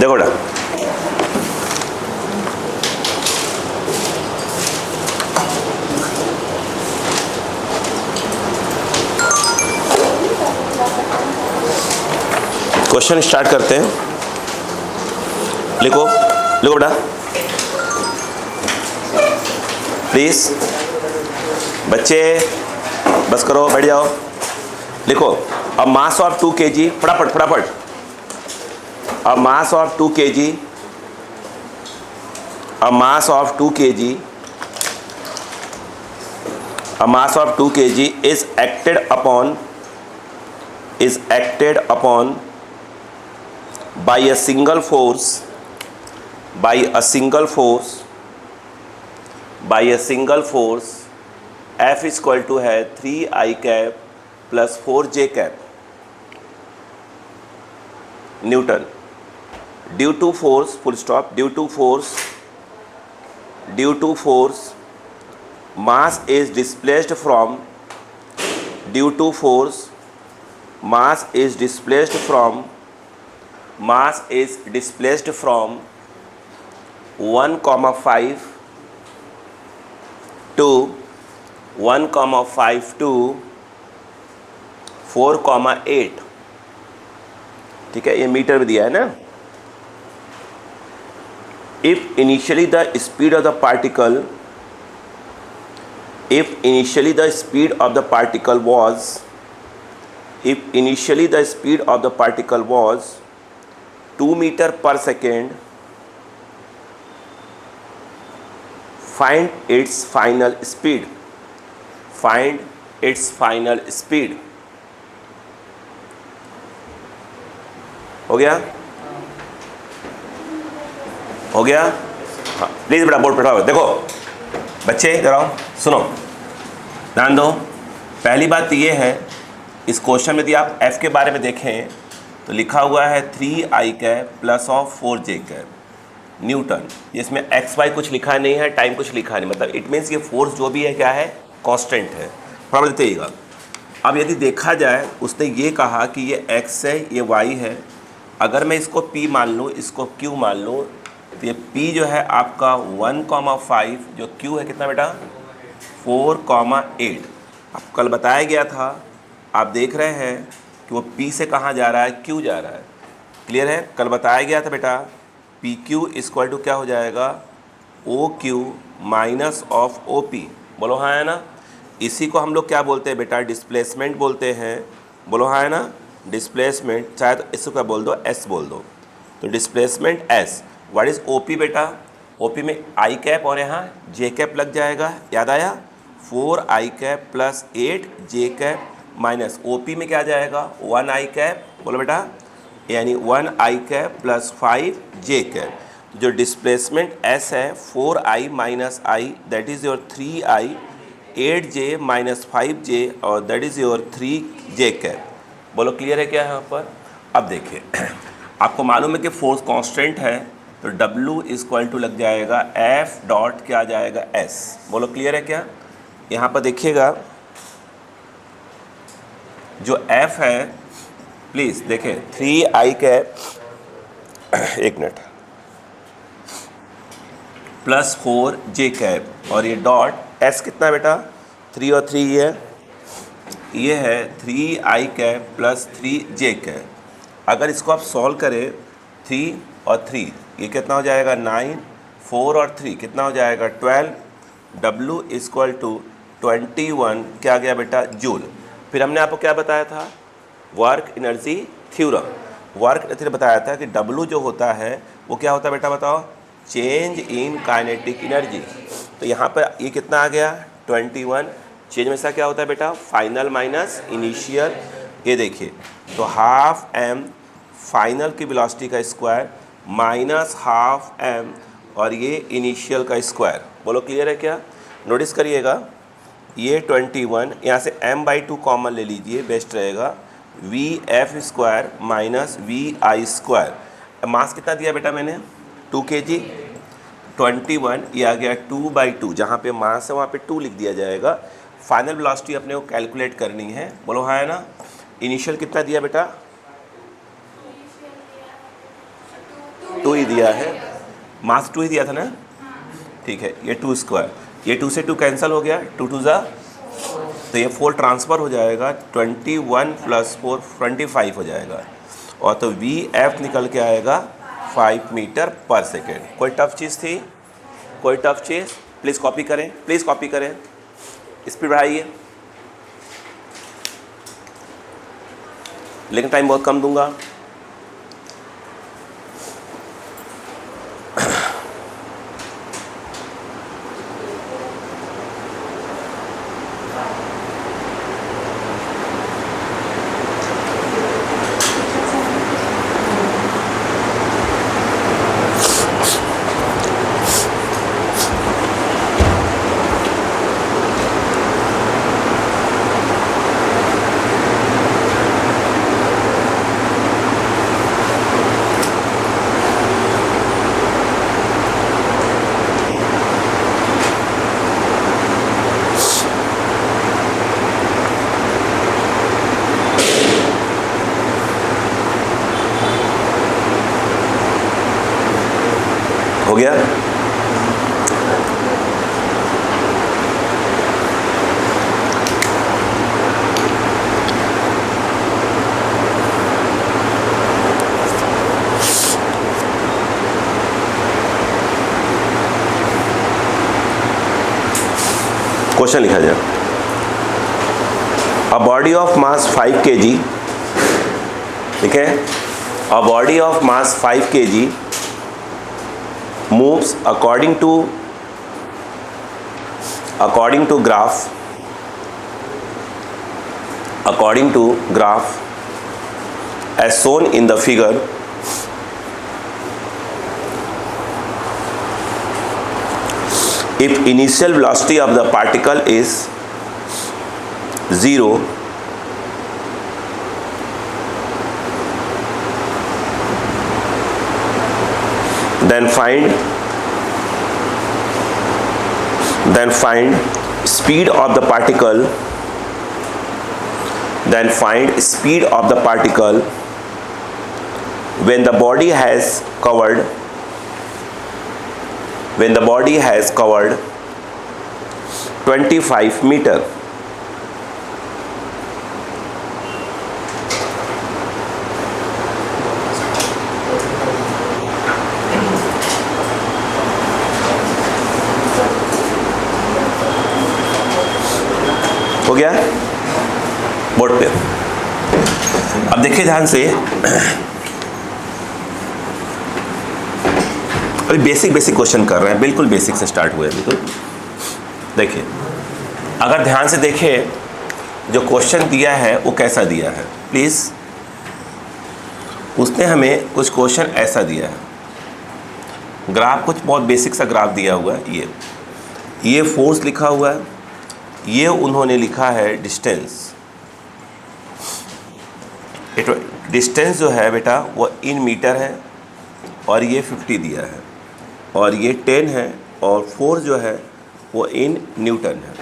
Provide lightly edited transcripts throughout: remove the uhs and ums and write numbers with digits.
देखो बेटा, question start करते हैं। लिखो लिखो बेटा प्लीज, बच्चे बस करो, बैठ जाओ। लिखो अ मास ऑफ 2 kg, फटाफट फटाफट। A mass of 2 kg, a mass of 2 kg, a mass of 2 kg is acted upon by a single force, by a single force F is equal to है 3I cap plus 4J cap newton, due to force, full stop, due to force mass is displaced from, due to force mass is displaced from 1,5 to 4,8। ठीक है, ये metre में दिया है ना। If initially the speed of the particle was 2 meter per second, find its final speed, हो गया हाँ प्लीज़ बेटा बोर्ड बैठाओ। देखो बच्चे इधर आओ, सुनो ध्यान दो। पहली बात ये है, इस क्वेश्चन में यदि आप f के बारे में देखें तो लिखा हुआ है 3I cap plus of 4J cap Newton. इसमें XY कुछ लिखा नहीं है, टाइम कुछ लिखा नहीं, मतलब इट मीन्स ये फोर्स जो भी है क्या है, कांस्टेंट है। थोड़ा बताइएगा। अब यदि देखा जाए, उसने ये कहा कि ये x है, ये y है। अगर मैं इसको P मान लूँ, इसको Q मान लूँ, तो ये P जो है आपका 1,5, जो Q है कितना बेटा 4,8। अब कल बताया गया था, आप देख रहे हैं कि वो P से कहाँ जा रहा है, Q जा रहा है। क्लियर है, कल बताया गया था बेटा PQ इक्वल टू क्या हो जाएगा, OQ माइनस ऑफ OP। बोलो हाँ है ना। इसी को हम लोग क्या बोलते हैं बेटा, डिस्प्लेसमेंट बोलते हैं। बोलो हाँ है ना, डिस्प्लेसमेंट, चाहे तो इसको क्या बोल दो, S बोल दो। तो displacement S। What is OP बेटा, OP में I कैप और यहाँ J कैप लग जाएगा, याद आया। 4I cap plus 8J cap minus OP में क्या जाएगा, 1I कैप। बोलो बेटा, यानी 1I cap plus 5J cap. जो डिस्प्लेसमेंट S है 4I minus I, that is your 3I, 8J minus 5J, और that is your 3J cap. बोलो क्लियर है क्या यहाँ पर। अब देखिए आपको मालूम है कि फोर्स कांस्टेंट है, तो W इक्वल टू लग जाएगा F डॉट क्या आ जाएगा S। बोलो क्लियर है क्या। यहाँ पर देखिएगा जो F है, प्लीज़ देखें 3I कैप, एक मिनट, प्लस 4J कैप, और ये डॉट S कितना बेटा 3 और 3 ये है 3I cap plus 3J cap. अगर इसको आप सॉल्व करें 3 और 3, ये कितना हो जाएगा 9, 4 और 3 कितना हो जाएगा 12। W इक्वल टू 21 क्या आ गया बेटा जूल। फिर हमने आपको क्या बताया था, work energy theorem. Work energy बताया था कि W जो होता है वो क्या होता है बेटा बताओ, चेंज इन काइनेटिक एनर्जी। तो यहाँ पर ये कितना आ गया 21। चेंज में सा क्या होता है बेटा, फाइनल माइनस इनिशियल। ये देखिए, तो हाफ m फाइनल की वेलोसिटी का स्क्वायर माइनस हाफ m और ये इनिशियल का स्क्वायर। बोलो क्लियर है क्या। नोटिस करिएगा, ये 21, यहाँ से m/2 कॉमन ले लीजिए, बेस्ट रहेगा। VF square minus VI square. Mass कितना दिया बेटा मैंने 2 kg, 21, ये आ गया 2/2। जहाँ पे मास है वहाँ पे 2 लिख दिया जाएगा। फाइनल वेलोसिटी अपने को कैलकुलेट करनी है। बोलो हाँ है ना। इनिशियल कितना दिया बेटा 2 ही दिया है, मास 2 ही दिया था ना, ठीक है। ये 2 स्क्वायर, ये 2 से 2 कैंसिल हो गया, 2 2 ज़ा, तो ये 4 ट्रांसफ़र हो जाएगा, 21 + 4 25 हो जाएगा, और तो VF निकल के आएगा 5 मीटर पर सेकेंड। कोई टफ चीज़ थी, कोई टफ चीज़? प्लीज़ कॉपी करें, प्लीज़ कॉपी करें, स्पीड बढ़ाइए, लेकिन टाइम बहुत कम दूंगा। हो गया? क्वेश्चन लिखा जाए, a body of mass 5 kg, ठीक है, a body of mass 5 kg moves according to graph as shown in the figure. If initial velocity of the particle is 0, then find speed of the particle, when the body has covered 25 meter. हो गया board पे? अब देखिए ध्यान से, अभी basic question कर रहे हैं, बिल्कुल बेसिक से स्टार्ट हुए अभी तो। देखिए, अगर ध्यान से देखें जो क्वेश्चन दिया है वो कैसा दिया है, प्लीज़। उसने हमें कुछ क्वेश्चन ऐसा दिया है, ग्राफ कुछ बहुत बेसिक सा ग्राफ दिया हुआ है, ये फोर्स लिखा हुआ है, ये उन्होंने लिखा है डिस्टेंस। डिस्टेंस जो है बेटा वो इन मीटर है, और ये 50 दिया है, और ये 10 है, और फोर्स जो है वो इन न्यूटन है,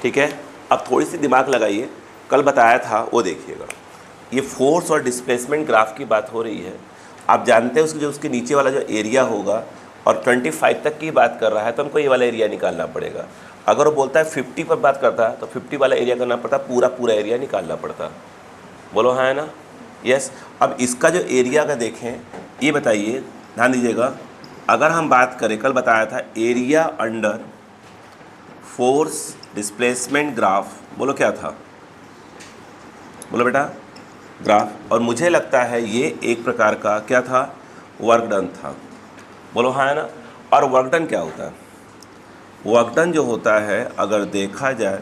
ठीक है। अब थोड़ी सी दिमाग लगाइए, कल बताया था वो देखिएगा। ये फोर्स और डिस्प्लेसमेंट ग्राफ की बात हो रही है। आप जानते हैं उसके नीचे वाला जो एरिया होगा, और 25 तक की बात कर रहा है, तो हमको ये वाला एरिया निकालना पड़ेगा। अगर वो बोलता है 50 पर बात करता है, तो 50 वाला एरिया करना पड़ता, पूरा एरिया निकालना पड़ता। बोलो हाँ है ना? यस। अब इसका जो एरिया का देखें, ये बताइए, ध्यान दीजिएगा। अगर हम बात करें, कल बताया था area under force displacement graph, बोलो क्या था? बोलो बेटा, ग्राफ। और मुझे लगता है ये एक प्रकार का क्या था, वर्क डन था। बोलो हाँ है ना? और वर्क डन क्या होता है? वर्क डन जो होता है, अगर देखा जाए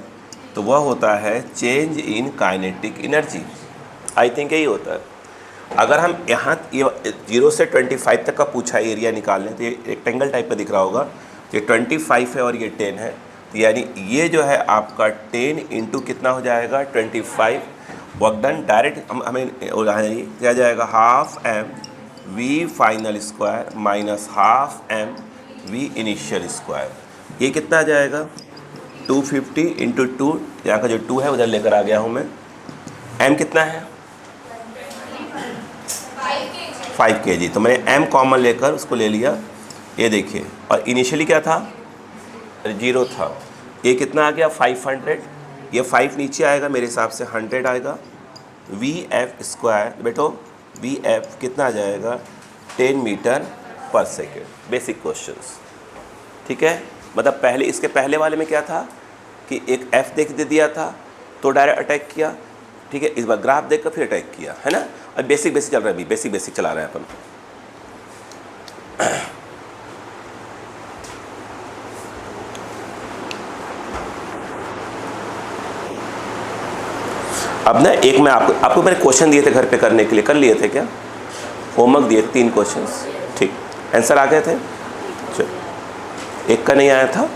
तो वह होता है change in kinetic energy. I think यही होता है। अगर हम यहाँ 0 से 25 तक का पूछा एरिया निकाल लें, तो ये रेक्टेंगल टाइप का दिख रहा होगा, ये 25 है और ये 10 है, तो यानी ये जो है आपका 10 इंटू कितना हो जाएगा, 25। वर्क डन डायरेक्ट हमें क्या जाएगा, ½ m v final square minus ½ m v initial square. ये कितना आ जाएगा, 250 इंटू 2, यहाँ का जो 2 है उधर लेकर आ गया हूँ मैं। m कितना है, 5 kg, तो मैंने m कॉमन लेकर उसको ले लिया, ये देखिए, और इनिशियली क्या था, 0 था, ये कितना आ गया 500, ये 5 नीचे आएगा मेरे हिसाब से 100 आएगा, VF² बेटो VF कितना आ जाएगा 10 मीटर पर सेकेंड। बेसिक क्वेश्चंस, ठीक है। मतलब पहले, इसके पहले वाले में क्या था कि एक F देख दे दिया था तो डायरेक्ट अटैक किया, ठीक है। इस बार ग्राफ देख कर फिर अटैक किया, है ना। अब बेसिक चल रहा है, अभी बेसिक चला रहे हैं अपन। अब ना एक मैं आपको मैंने क्वेश्चन दिए थे घर पे करने के लिए, कर लिए थे क्या, होमवर्क दिए 3 क्वेश्चंस, ठीक, आंसर आ गए थे, चलो एक का नहीं आया था।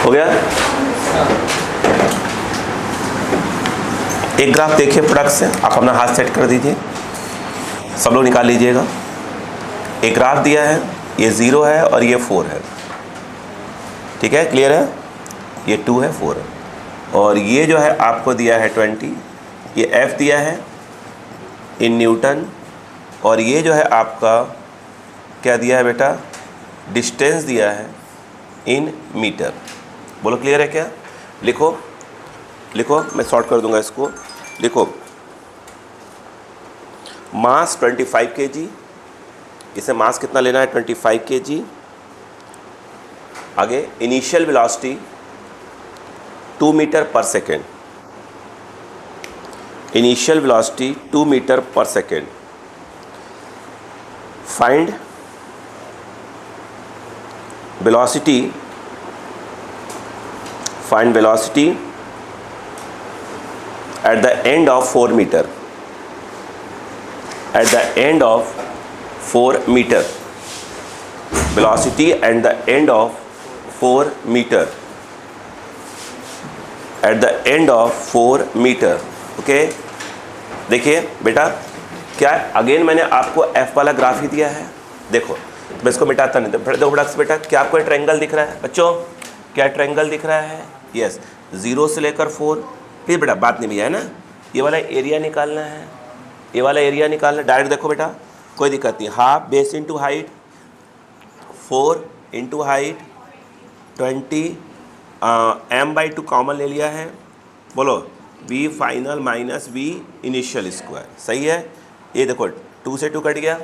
हो गया। एक ग्राफ देखिए प्रोडक्ट से, आप अपना हाथ सेट कर दीजिए, सब लोग निकाल लीजिएगा। एक ग्राफ दिया है, ये 0 है और ये 4 है, ठीक है, क्लियर है। ये 2 है, 4 है, और ये जो है आपको दिया है 20, ये F दिया है इन न्यूटन, और ये जो है आपका क्या दिया है बेटा, डिस्टेंस दिया है इन मीटर। बोलो क्लियर है क्या। लिखो लिखो, मैं सॉर्ट कर दूंगा इसको। लिखो मास 25 kg, इसे मास कितना लेना है 25 kg। आगे इनिशियल वेलोसिटी 2 मीटर पर सेकेंड, इनिशियल वेलोसिटी 2 मीटर पर second. Find velocity, find velocity at the end of 4 meter, at the end of 4 meter, velocity at the end of 4 meter, at the end of 4 meter, okay. देखिए बेटा क्या again मैंने आपको F वाला graph ही दिया है, देखो मैं इसको मिटाता नहीं, देखो बेटा क्या आपको ट्रायंगल दिख रहा है बच्चों, क्या ट्रायंगल दिख रहा है, यस 0 से लेकर 4, फिर बेटा बात नहीं भैया है ना, ये वाला एरिया निकालना है, ये वाला एरिया निकालना, डायरेक्ट देखो बेटा कोई दिक्कत नहीं, half base into height, 4 into height 20, m/2 common ले लिया है, बोलो v final minus v initial square, सही है। ये देखो 2 से 2 कट गया,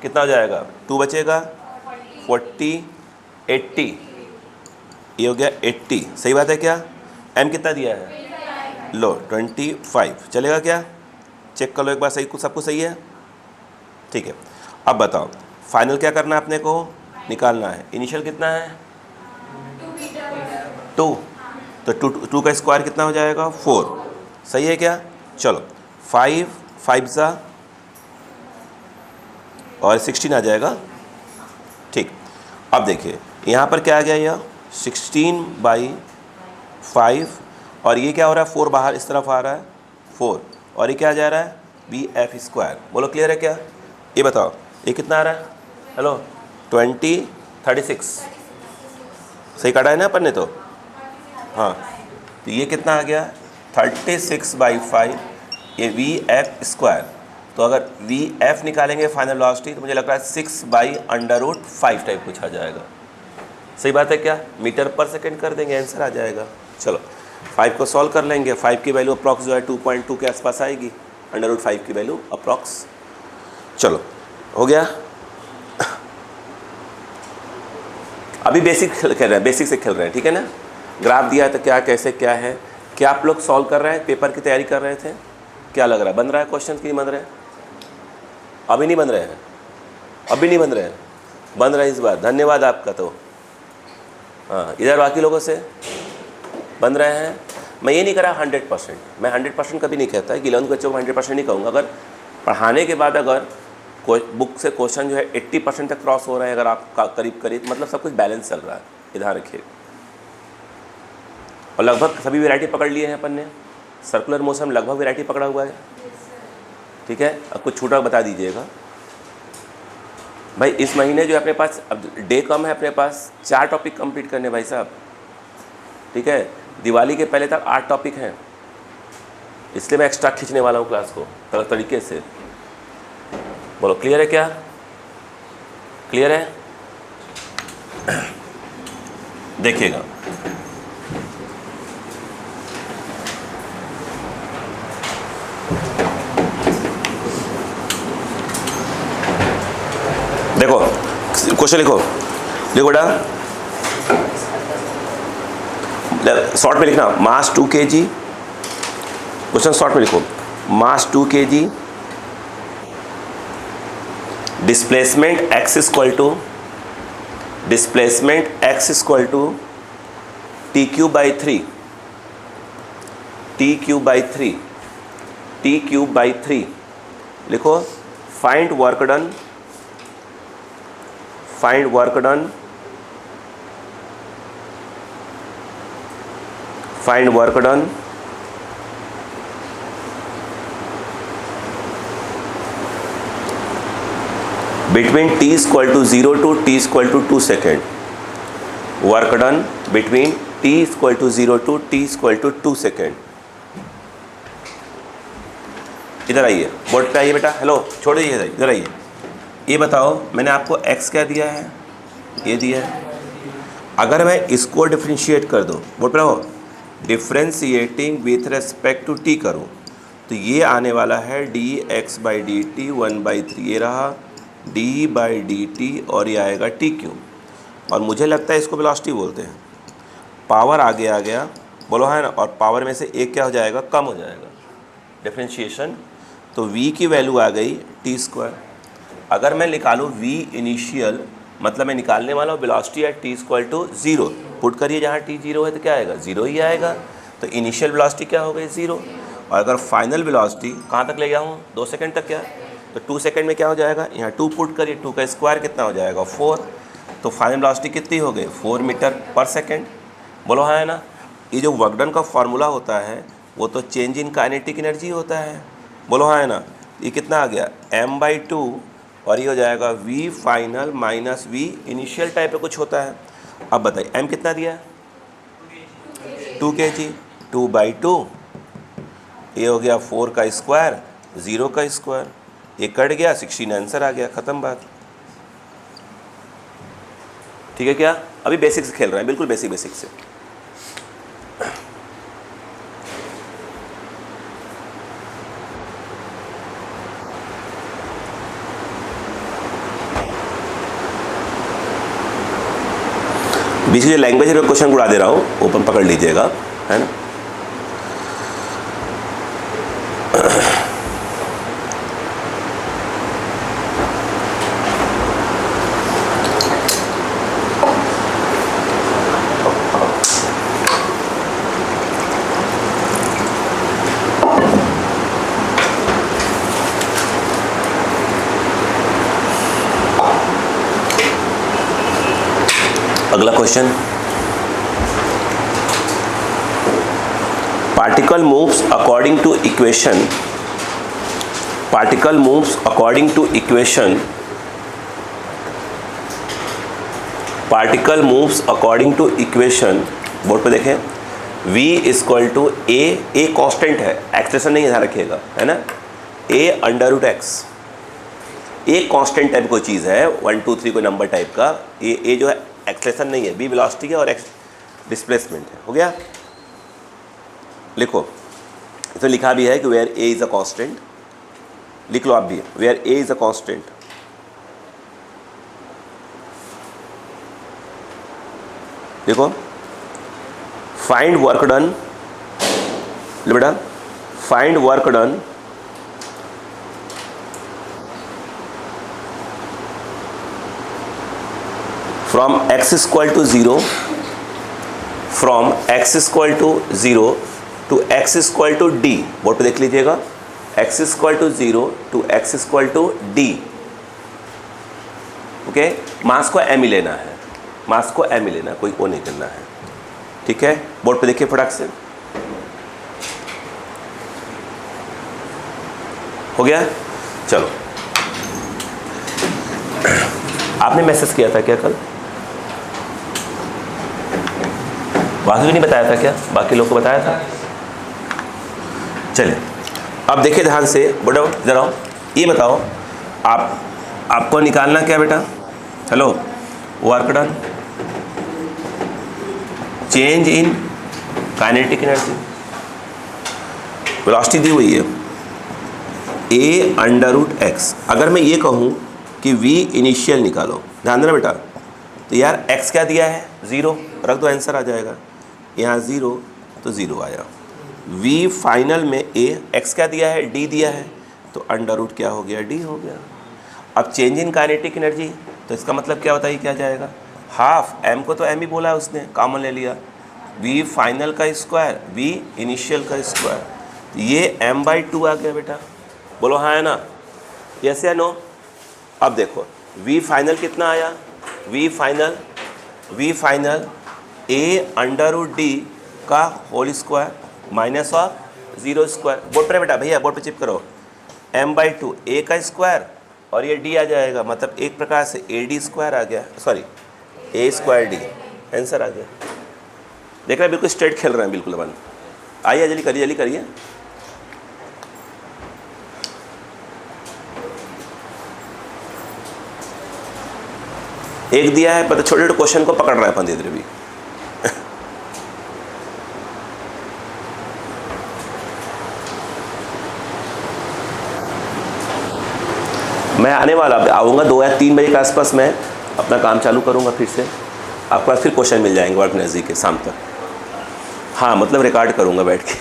कितना हो जाएगा 2 बचेगा 40, 80, ये हो गया 80, सही बात है क्या। m कितना दिया है, लो 25, चलेगा क्या, चेक कर लो एक बार, सही सब कुछ सही है, ठीक है। अब बताओ फाइनल क्या करना है अपने को, निकालना है, इनिशियल कितना है 2, तो 2 का स्क्वायर कितना हो जाएगा 4, सही है क्या। चलो 5 5 सा और 16 आ जाएगा, ठीक। अब देखिए यहाँ पर क्या आ गया, यह 16/5, और ये क्या हो रहा है 4 बाहर इस तरफ आ रहा है 4, और ये क्या जा रहा है VF²। बोलो क्लियर है क्या। ये बताओ ये कितना आ रहा है, हेलो 20 36, सही काटा है ना अपन ने तो, हाँ, तो ये कितना आ गया 36/5, ये VF²। तो अगर VF निकालेंगे फाइनल वेलोसिटी तो मुझे लग रहा है 6/√5 टाइप कुछ आ जाएगा, सही बात है क्या, मीटर पर सेकेंड कर देंगे, आंसर आ जाएगा। चलो 5 को सॉल्व कर लेंगे, 5 की वैल्यू अप्रॉक्स जो है 2.2 के आसपास आएगी, √5 की वैल्यू अप्रॉक्स। चलो हो गया। अभी बेसिक खेल रहे हैं, बेसिक से खेल रहे हैं, ठीक है ना। ग्राफ दिया है तो क्या कैसे क्या है, क्या आप लोग सॉल्व कर रहे हैं, पेपर की तैयारी कर रहे थे, क्या लग रहा है बन रहा है क्वेश्चन कि नहीं बन रहे हैं, अभी नहीं बन रहे हैं, अभी नहीं बन रहे हैं, बन रहा है इस बार, धन्यवाद आपका। तो हाँ इधर बाकी लोगों से बन रहे हैं। मैं ये नहीं करा 100%, मैं 100% कभी नहीं कहता है कि 11 बच्चों को 100% नहीं कहूँगा। अगर पढ़ाने के बाद अगर बुक से क्वेश्चन जो है 80% तक क्रॉस हो रहे हैं, अगर आप करीब करीब, मतलब सब कुछ बैलेंस चल रहा है, इधर रखिए। और लगभग सभी वैरायटी पकड़ लिए हैं अपन ने, सर्कुलर मोशन लगभग वैरायटी पकड़ा हुआ है, ठीक है। अब कुछ छूटा बता दीजिएगा भाई। इस महीने जो अपने पास अब डे कम है, अपने पास 4 टॉपिक कंप्लीट करने भाई साहब, ठीक है। दिवाली के पहले तक 8 टॉपिक हैं, इसलिए मैं एक्स्ट्रा खींचने वाला हूँ क्लास को तरीके से। बोलो क्लियर है क्या? क्लियर है? देखिएगा, देखो क्वेश्चन लिखो, देखो बेटा शॉर्ट में लिखना, मास 2 kg। क्वेश्चन शॉर्ट में लिखो, mass 2 kg, displacement x equal to t cube by 3, t cube by 3 लिखो। Find work done between t equal to 0 to t equal to 2 second. Work done between t equal to 0 to t equal to 2 second. इधर आइए, board पे आइए बेटा। Hello, छोड़ दीजिए, इधर आइए। ये बताओ, मैंने आपको x क्या दिया है? ये दिया है। अगर मैं इसको डिफ्रेंशिएट कर दूँ, बोर्ड पे रहो, differentiating with respect to t करूँ, तो ये आने वाला है dx बाई डी टी 1/3, ये रहा d बाई डी टी, और ये आएगा टी क्यूब। और मुझे लगता है इसको वेलोसिटी बोलते हैं। पावर आगे आ गया, बोलो है ना, और पावर में से एक क्या हो जाएगा? कम हो जाएगा, डिफ्रेंशिएशन। तो v की वैल्यू आ गई t²। अगर मैं निकालूँ v इनिशियल, मतलब मैं निकालने वाला हूँ वेलोसिटी एट t = 0, पुट करिए, जहाँ t 0 है तो क्या आएगा? 0 ही आएगा। तो इनिशियल वेलोसिटी क्या हो गई? 0। और अगर फाइनल वेलोसिटी कहाँ तक ले गया हूँ? 2 सेकंड तक। क्या? तो 2 सेकंड में क्या हो जाएगा? यहाँ 2 पुट करिए, 2 का स्क्वायर कितना हो जाएगा? 4। तो फाइनल वेलोसिटी कितनी हो गई? 4 मीटर पर सेकेंड। बोलो हाँ है ना। ये जो वर्क डन का फार्मूला होता है वो तो चेंज इन काइनेटिक एनर्जी होता है। बोलो हाँ है ना। ये कितना आ गया? m/2, और ये हो जाएगा v final minus v initial type पे कुछ होता है। अब बताइए m कितना दिया? 2 kg। 2/2 ये हो गया 4 का स्क्वायर, 0 का स्क्वायर, ये कट गया, 16 आंसर आ गया, ख़त्म बात। ठीक है क्या? अभी बेसिक से खेल रहे हैं, बिल्कुल बेसिक से। बीच में जो लैंग्वेज का क्वेश्चन उड़ा दे रहा हूँ, ओपन पकड़ लीजिएगा, है ना। अगला question, particle moves according to equation, board पे देखें, v = a कांस्टेंट है, एक्सप्रेशन नहीं ध्यान रखिएगा, है ना। a√x, a कांस्टेंट टाइप कोई चीज़ है, 1 2 3 कोई नंबर टाइप का। a जो है एक्सलेशन नहीं है, बी वेलोसिटी है और एक्स डिस्प्लेसमेंट है। हो गया? लिखो, इसमें लिखा भी है कि where a is a constant, लिख लो आप भी, where a is a constant. देखो, फाइंड वर्क डन, बेटा find work done from x = 0 to x = d। Board पे देख लीजिएगा, x = 0 to x = d, okay, मास को एम ही लेना है, मास को एम ही लेना है, कोई ओ नहीं करना है, ठीक है। बोर्ड पे देखिए फटाक से, हो गया। चलो, आपने मैसेज किया था क्या कल? बाकी नहीं बताया था क्या? बाकी लोग को बताया था? चलिए अब देखिए ध्यान से, बोलो जरा ये बताओ, आपको निकालना क्या बेटा? Hello, work done, change in kinetic energy, velocity दी हुई है a√x। अगर मैं ये कहूँ कि v इनिशियल निकालो, ध्यान देना बेटा, तो यार x क्या दिया है? 0, रख दो आंसर आ जाएगा। यहाँ 0 तो 0 आया। v फाइनल में a, x क्या दिया है? d दिया है, तो अंडर क्या हो गया? d हो गया। अब चेंज इन काइनेटिक एनर्जी, तो इसका मतलब क्या होता है? क्या जाएगा? हाफ, m को तो m ही बोला है उसने, कॉमन ले लिया, v फाइनल का स्क्वायर, v इनिशियल का स्क्वायर, ये m/2 आ गया बेटा। बोलो हाँ है ना? यस या नो? अब देखो v फाइनल कितना आया? v फाइनल a√d का whole square minus of 0 square. Board पर बेटा, भैया बोर्ड पे चिप करो, m/2 a का स्क्वायर और ये d आ जाएगा, मतलब एक प्रकार से ad² आ गया, सॉरी a²d, आंसर आ गया। देख रहे हैं, बिल्कुल स्ट्रेट खेल रहे हैं बिल्कुल अपन। आइए जल्दी करिए, जल्दी करिए। एक दिया है, पता छोटे छोटे क्वेश्चन को पकड़ रहा है अपन धीरे भी। मैं आने वाला आऊँगा 2 या 3 बजे के आसपास, मैं अपना काम चालू करूँगा फिर से, आपके पास फिर क्वेश्चन मिल जाएंगे वर्क एनर्जी के शाम तक। हाँ, मतलब रिकॉर्ड करूँगा बैठ के।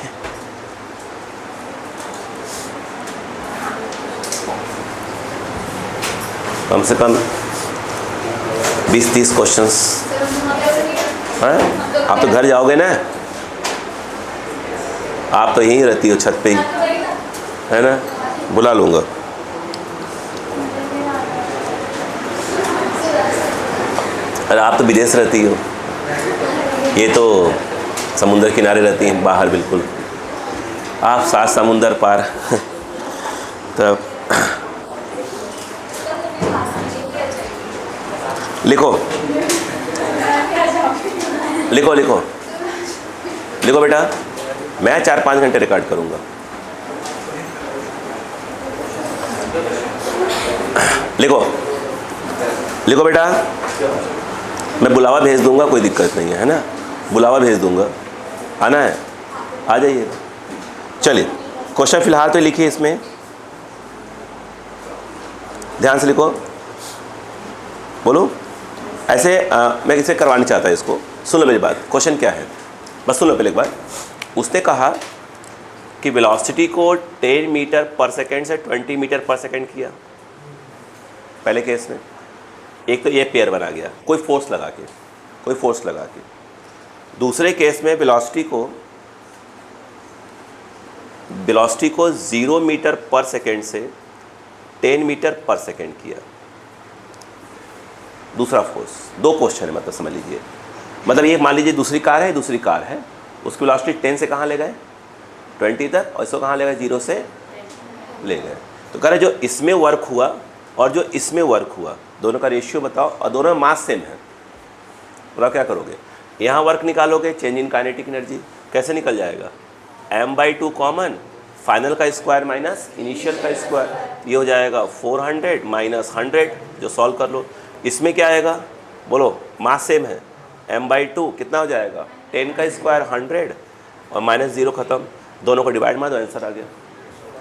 कम से कम 20-30 क्वेश्चंस हैं। आप तो घर जाओगे ना? आप तो यहीं रहती हो, छत पे ही, है ना? बुला लूँगा। अरे आप तो विदेश रहती हो, ये तो समुंदर किनारे रहती हैं, बाहर बिल्कुल, आप 7 समुंदर पार। तब लिखो लिखो लिखो लिखो बेटा, मैं 4-5 घंटे रिकॉर्ड करूँगा। लिखो लिखो बेटा, मैं बुलावा भेज दूंगा, कोई दिक्कत नहीं है ना? बुलावा भेज दूंगा, आना है आ जाइए। चलिए क्वेश्चन फिलहाल तो लिखिए, इसमें ध्यान से लिखो। बोलो ऐसे मैं इसे करवाना चाहता है इसको। सुन लो मेरी बात, क्वेश्चन क्या है बस सुन लो पहले एक बार। उसने कहा कि वेलोसिटी को 10 मीटर पर सेकेंड से 20 मीटर पर सेकेंड किया पहले केस में। एक तो ये पेयर बना गया कोई फोर्स लगा के, दूसरे केस में वेलोसिटी को 0 मीटर पर सेकेंड से 10 मीटर पर सेकेंड किया, दूसरा फोर्स। 2 क्वेश्चन है, मतलब समझ लीजिए, मतलब ये मान लीजिए दूसरी कार है, उसकी वेलोसिटी 10 से कहाँ ले गए? 20 तक, और इसको कहाँ ले गए? 0 से ले गए। तो कह रहे जो इसमें वर्क हुआ और जो इसमें वर्क हुआ, दोनों का रेशियो बताओ, और दोनों में मास सेम है। बोला क्या करोगे? यहाँ वर्क निकालोगे, चेंज इन काइनेटिक एनर्जी कैसे निकल जाएगा? m/2 कॉमन, फाइनल का स्क्वायर माइनस इनिशियल का स्क्वायर, ये हो जाएगा 400 माइनस 100, जो सॉल्व कर लो। इसमें क्या आएगा? बोलो, मास सेम है, m/2 कितना हो जाएगा? 10 का स्क्वायर 100 और माइनस 0 ख़त्म, दोनों को डिवाइड मार दो, आंसर आ गया।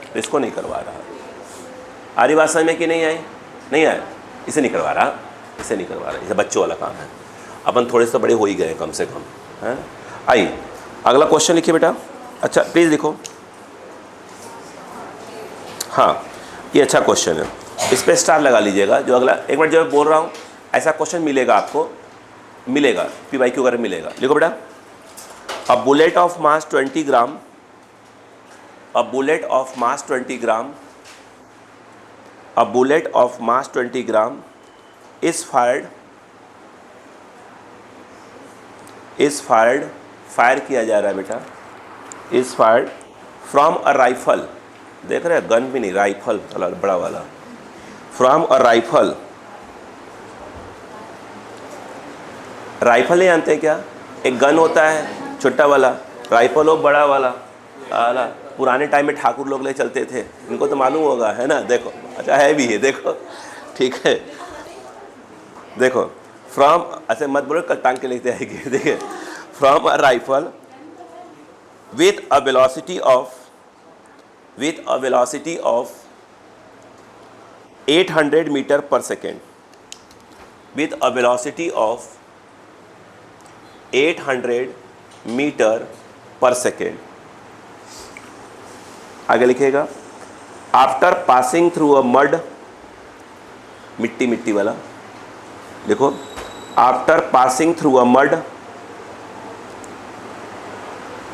तो इसको नहीं करवा रहा। आ रही बात समझ में कि नहीं आई? नहीं आया, इसे नहीं करवा रहा, इसे बच्चों वाला काम है। अपन थोड़े से बड़े हो ही गए कम से कम, है। आइए अगला क्वेश्चन लिखिए बेटा। अच्छा प्लीज़ लिखो। हाँ ये अच्छा क्वेश्चन है, इस पर स्टार लगा लीजिएगा। जो अगला एक बार जो मैं बोल रहा हूँ ऐसा क्वेश्चन मिलेगा आपको, मिलेगा PYQ वगैरह मिलेगा। लिखो बेटा, a bullet of mass 20 gram, a bullet of mass 20 gram is fired fire किया जा रहा है बेटा, is fired from a rifle, देख रहे हैं गन भी नहीं, राइफल बड़ा वाला, फ्रॉम अ राइफल। राइफल नहीं जानते क्या? एक गन होता है छोटा वाला, राइफल हो बड़ा वाला आला, पुराने टाइम में ठाकुर लोग ले चलते थे, इनको तो मालूम होगा है ना। देखो अच्छा है भी है, देखो ठीक है, देखो फ्रॉम, ऐसे मत बोलो कल टांग के लेते आएगी। देखिए from a rifle with a velocity of 800 meter per second, with a velocity of 800 meter per second। आगे लिखेगा after passing through a mud, मिट्टी वाला देखो, after passing through a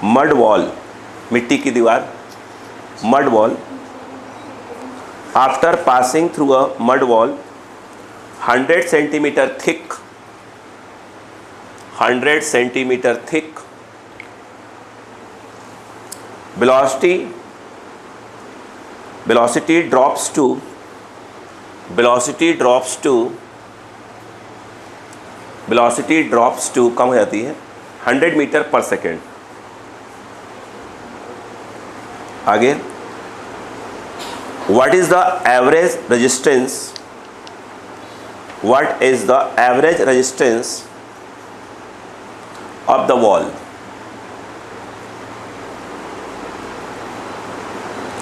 mud wall, मिट्टी की दीवार, mud wall, after passing through a mud wall 100 centimetre thick, 100 centimetre thick, velocity drops to कम हो जाती है 100 मीटर पर सेकेंड। आगे what is the average resistance of the wall?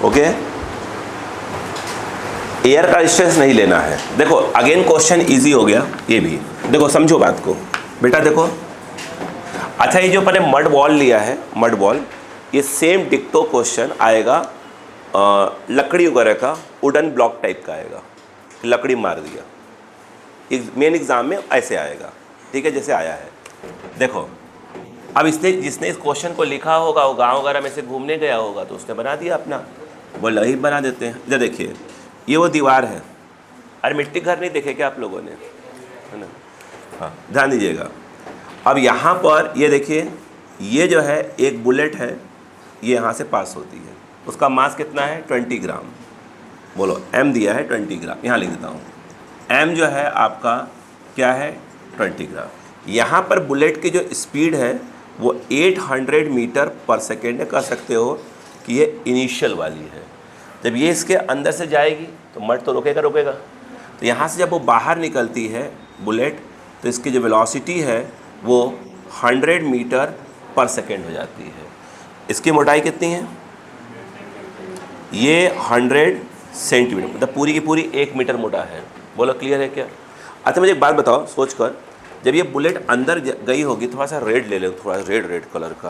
Okay, air का resistance नहीं लेना है। देखो अगेन क्वेश्चन इजी हो गया ये भी, देखो समझो बात को बेटा। देखो अच्छा ये जो मैंने मड वॉल लिया है, मड वॉल, ये सेम डिक्टो क्वेश्चन आएगा लकड़ी वगैरह का, वुडन ब्लॉक टाइप का आएगा, लकड़ी मार दिया, मेन एग्जाम में ऐसे आएगा, ठीक है जैसे आया है। देखो अब इसने जिसने इस क्वेश्चन को लिखा होगा वो गांव वगैरह में से घूमने गया होगा तो उसने बना दिया अपना, वो लही बना देते हैं। इधर देखिए ये वो दीवार है, अरे मिट्टी घर नहीं देखे क्या आप लोगों ने, है ना? हाँ ध्यान दीजिएगा। अब यहाँ पर ये देखिए, ये जो है एक बुलेट है, ये यहाँ से पास होती है, उसका मास कितना है 20 ग्राम, बोलो m दिया है 20 ग्राम, यहाँ लिख देता हूँ m जो है आपका क्या है 20 ग्राम। यहाँ पर बुलेट की जो स्पीड है वो 800 मीटर पर सेकेंड कह सकते हो कि ये इनिशियल वाली है। जब ये इसके अंदर से जाएगी तो मड तो रोकेगा, तो यहाँ से जब वो बाहर निकलती है बुलेट तो इसकी जो वेलोसिटी है वो 100 मीटर पर सेकेंड हो जाती है। इसकी मोटाई कितनी है, ये 100 सेंटीमीटर, मतलब पूरी की पूरी 1 मीटर मोटा है। बोलो क्लियर है क्या? अच्छा मुझे एक बात बताओ सोच कर, जब ये बुलेट अंदर गई होगी, थोड़ा सा रेड ले लो, थोड़ा रेड कलर का,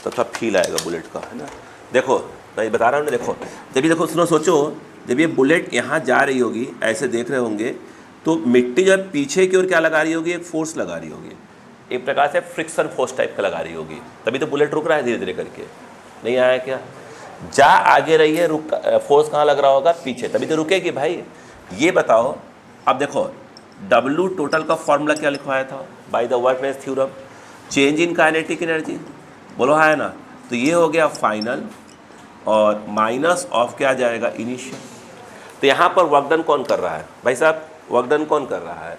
तो थोड़ा फील आएगा बुलेट का, है ना। देखो मैं बता रहा हूँ ना, देखो जब ये देखो सुनो, सोचो जब ये बुलेट यहाँ जा रही होगी, ऐसे देख रहे होंगे, तो मिट्टी जब पीछे की ओर क्या लगा रही होगी, एक फोर्स लगा रही होगी, एक प्रकार से फ्रिक्शन फोर्स टाइप का लगा रही होगी, तभी तो बुलेट रुक रहा है धीरे धीरे करके। नहीं आया क्या? जा आगे रही है, रुक, फोर्स कहाँ लग रहा होगा, पीछे, तभी तो रुकेगी भाई। ये बताओ, अब देखो W टोटल का फॉर्मूला क्या लिखवाया था, by the work energy theorem, change in kinetic energy, बोलो है ना। तो ये हो गया फाइनल और माइनस ऑफ क्या आ जाएगा, इनिशियल। तो यहाँ पर वर्क डन कौन कर रहा है भाई साहब, वर्क डन कौन कर रहा है,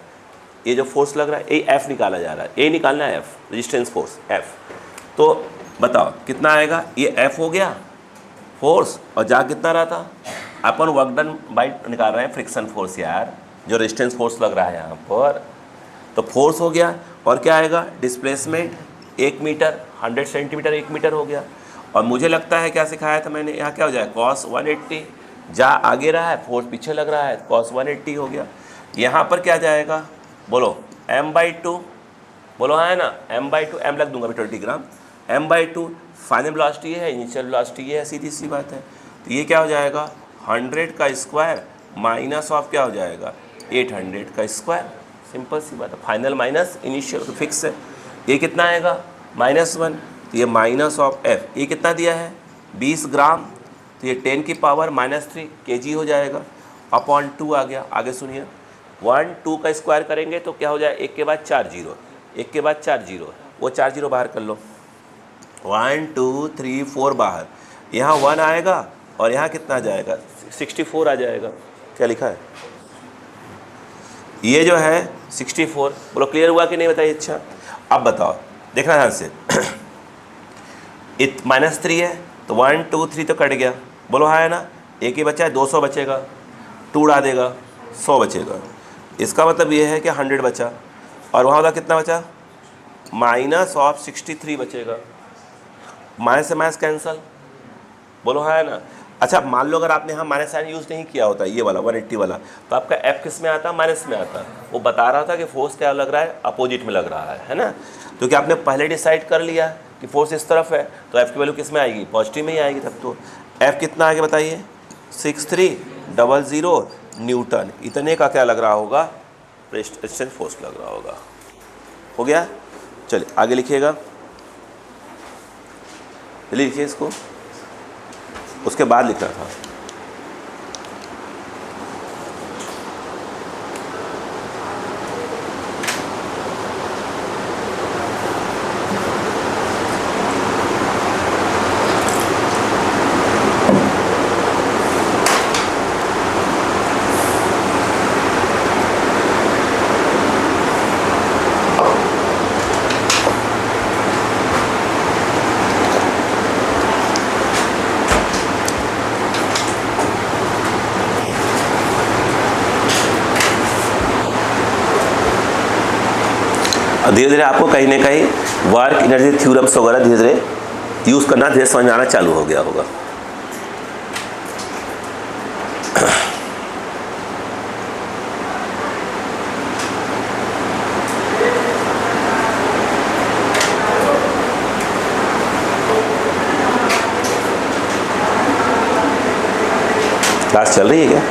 ये जो फोर्स लग रहा है, ये F निकाला जा रहा है, ये निकालना है F, रेजिस्टेंस फोर्स F। तो बताओ कितना आएगा, ये F हो गया फोर्स, और जा कितना रहा था, अपन वर्क डन बाई निकाल रहे हैं फ्रिक्शन फोर्स यार, जो रेजिस्टेंस फोर्स लग रहा है यहाँ पर, तो फोर्स हो गया, और क्या आएगा डिस्प्लेसमेंट 1 मीटर, 100 सेंटीमीटर 1 मीटर हो गया। और मुझे लगता है क्या सिखाया था मैंने, यहाँ क्या हो जाए cos 180, जा आगे रहा है, फोर्स पीछे लग रहा है, cos 180 हो गया। यहाँ पर क्या जाएगा, बोलो m/2, बोलो है ना m/2, m लग दूंगा अभी 20 ग्राम, m/2 फाइनल वेलोसिटी है, इनिशियल वेलोसिटी है, सीधी सी बात है। तो ये क्या हो जाएगा 100 का स्क्वायर माइनस ऑफ क्या हो जाएगा 800 का स्क्वायर, सिंपल सी बात है, फाइनल माइनस इनिशियल तो फिक्स है। ये कितना आएगा -1, तो ये माइनस ऑफ F, ये कितना दिया है 20 ग्राम, तो ये 10 की पावर -3 kg हो जाएगा, अपॉन 2 आ गया। आगे सुनिए, 1 2 का स्क्वायर करेंगे तो क्या हो जाए, एक के बाद 4 जीरो, एक के बाद 4 जीरो, वो 4 जीरो बाहर कर लो, 1 2 3 4 बाहर, यहाँ 1 आएगा और यहाँ कितना आ जाएगा, 64 आ जाएगा। क्या लिखा है, ये जो है 64। बोलो क्लियर हुआ कि नहीं बताइए। अच्छा अब बताओ, देखना ध्यान से -3 है तो 1 2 3 तो कट गया, बोलो हाँ है ना, एक ही बचा है, 200 बचेगा, 2 उड़ा देगा, 100 बचेगा। इसका मतलब ये है कि 100 बचा, और वहाँ वाला कितना बचा, -63 बचेगा। माइनस से माइनस कैंसल, बोलो हाँ है ना। अच्छा मान लो अगर आपने यहाँ माइनस साइन यूज़ नहीं किया होता, ये वाला 180 वाला, तो आपका एफ किस में आता, माइनस में आता। वो बता रहा था कि फोर्स क्या लग रहा है, अपोजिट में लग रहा है ना। क्योंकि आपने पहले डिसाइड कर लिया कि फोर्स इस तरफ है, तो एफ की वैल्यू किस में आएगी, पॉजिटिव में ही आएगी। तब तो एफ कितना आएगा बताइए, 6300 न्यूटन, इतने का क्या लग रहा होगा, रेजिस्टेंस फोर्स लग रहा होगा। हो गया, चलिए आगे लिखिएगा, चलिए लिखिए इसको, उसके बाद लिखना था। धीरे धीरे आपको कहीं ना कहीं वर्क एनर्जी थ्योरम्स वगैरह धीरे धीरे यूज़ करना, धीरे समझ में आना चालू हो गया होगा। क्लास चल रही है क्या?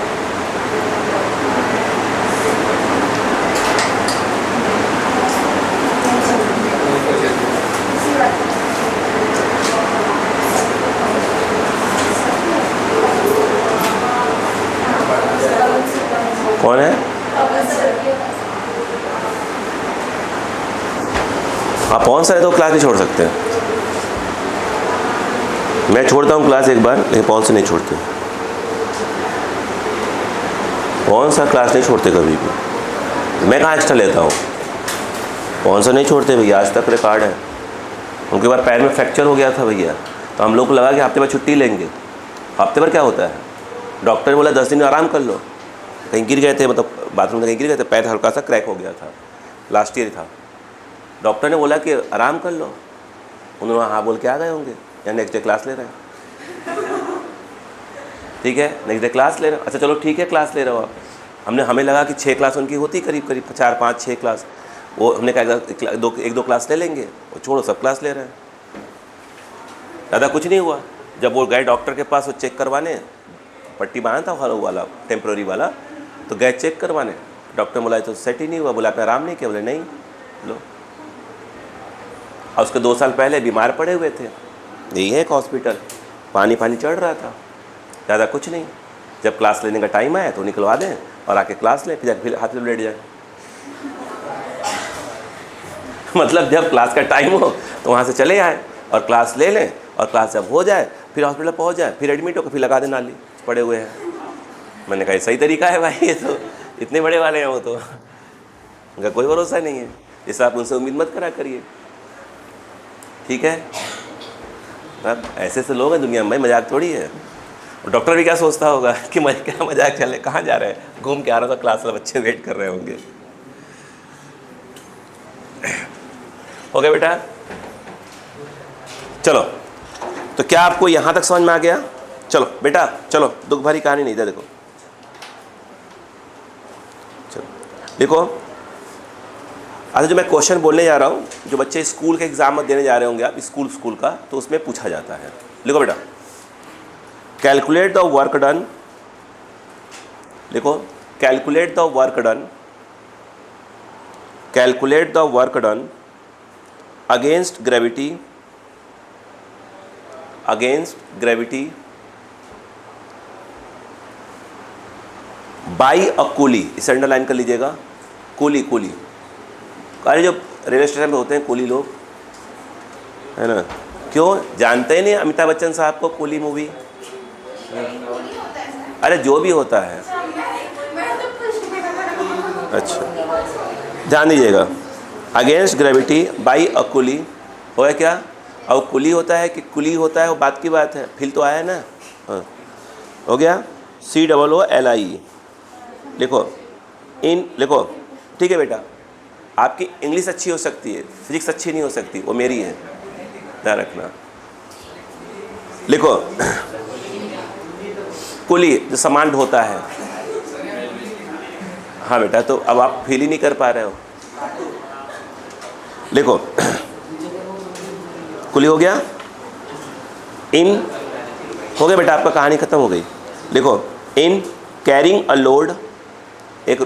कौन है? आप कौन सा है तो क्लास नहीं छोड़ सकते। मैं छोड़ता हूँ क्लास एक बार, लेकिन कौन से नहीं छोड़ते, कौन सा क्लास नहीं छोड़ते कभी भी। मैं कहाँ एक्स्ट्रा लेता हूँ, कौन सा नहीं छोड़ते भैया, आज तक रिकॉर्ड है। उनके बाद पैर में फ्रैक्चर हो गया था भैया, तो हम लोग को लगा कि हफ्ते भर छुट्टी लेंगे। हफ्ते भर क्या होता है, डॉक्टर ने बोला 10 दिन आराम कर लो। कहीं गिर गए थे, मतलब बाथरूम में कहीं गिर गए थे, पैर हल्का सा क्रैक हो गया था, लास्ट ईयर था। डॉक्टर ने बोला कि आराम कर लो, उन्होंने हाँ बोल के आ गए होंगे, या नेक्स्ट डे क्लास ले रहे हैं। ठीक है, नेक्स्ट डे क्लास ले रहे हैं, अच्छा चलो ठीक है क्लास ले रहे हो आप। हमें लगा कि 6 क्लास उनकी होती करीब करीब 4 5 6 क्लास, वो हमने कहा एक दो क्लास ले लेंगे, और छोड़ो सब क्लास ले रहे हैं। ज़्यादा कुछ नहीं हुआ। जब वो गए डॉक्टर के पास वो चेक करवाने, पट्टी बांधा था वाला टेम्प्रोरी वाला, तो गए चेक करवाने, डॉक्टर बोला तो सेट ही नहीं हुआ। बोला आपने आराम नहीं किया? बोले नहीं। लो, और उसके 2 साल पहले बीमार पड़े हुए थे, यही है एक हॉस्पिटल, पानी चढ़ रहा था, ज़्यादा कुछ नहीं। जब क्लास लेने का टाइम आया तो निकलवा दें और आके क्लास लें, फिर हाथ में लेट जाए। मतलब जब क्लास का टाइम हो तो वहाँ से चले आए और क्लास ले लें, और क्लास जब हो जाए फिर हॉस्पिटल पहुँच जाए, फिर एडमिट होकर फिर लगा दें नाली, पड़े हुए हैं। मैंने कहा सही तरीका है भाई, ये तो इतने बड़े वाले हैं वो तो, उनका कोई भरोसा नहीं है, इससे आप उनसे उम्मीद मत करा करिए। ठीक है, अब ऐसे से लोग हैं दुनिया में, मजाक थोड़ी है। डॉक्टर भी क्या सोचता होगा कि क्या मजाक चल रहे, कहाँ जा रहे हैं, घूम के आ रहा था क्लास में, बच्चे वेट कर रहे होंगे। हो गया बेटा, चलो। तो क्या आपको यहाँ तक समझ में आ गया? चलो बेटा चलो, दुख भरी कहानी नहीं था, देखो चलो देखो। अच्छा जो मैं क्वेश्चन बोलने जा रहा हूँ, जो बच्चे स्कूल के एग्जाम में देने जा रहे होंगे आप, स्कूल का, तो उसमें पूछा जाता है। लिखो बेटा, कैलकुलेट द वर्क डन, लिखो calculate the work done, calculate the work done against gravity, against gravity by a coolie, इसे अंडरलाइन कर लीजिएगा, कुली कुली। अरे जो रेलवे स्टेशन पे होते हैं कुली लोग, है ना, क्यों जानते ही नहीं अमिताभ बच्चन साहब को, कुली मूवी? अरे जो भी होता है, अच्छा ध्यान दीजिएगा, अगेंस्ट ग्रेविटी बाई अ कुली हो गया क्या? अब कुली होता है कि कुली होता है वो बात की बात है, फिल तो आया है ना। हाँ हो गया, COOLIE लिखो, इन लिखो, ठीक है बेटा। आपकी इंग्लिश अच्छी हो सकती है, फिजिक्स अच्छी नहीं हो सकती, वो मेरी है, ध्यान रखना। लिखो, कुली जो सामान ढोता है। हाँ बेटा, तो अब आप फील ही नहीं कर पा रहे हो। लिखो, कुली हो गया, इन हो गया बेटा, आपका कहानी खत्म हो गई। लिखो, इन कैरिंग अ लोड, एक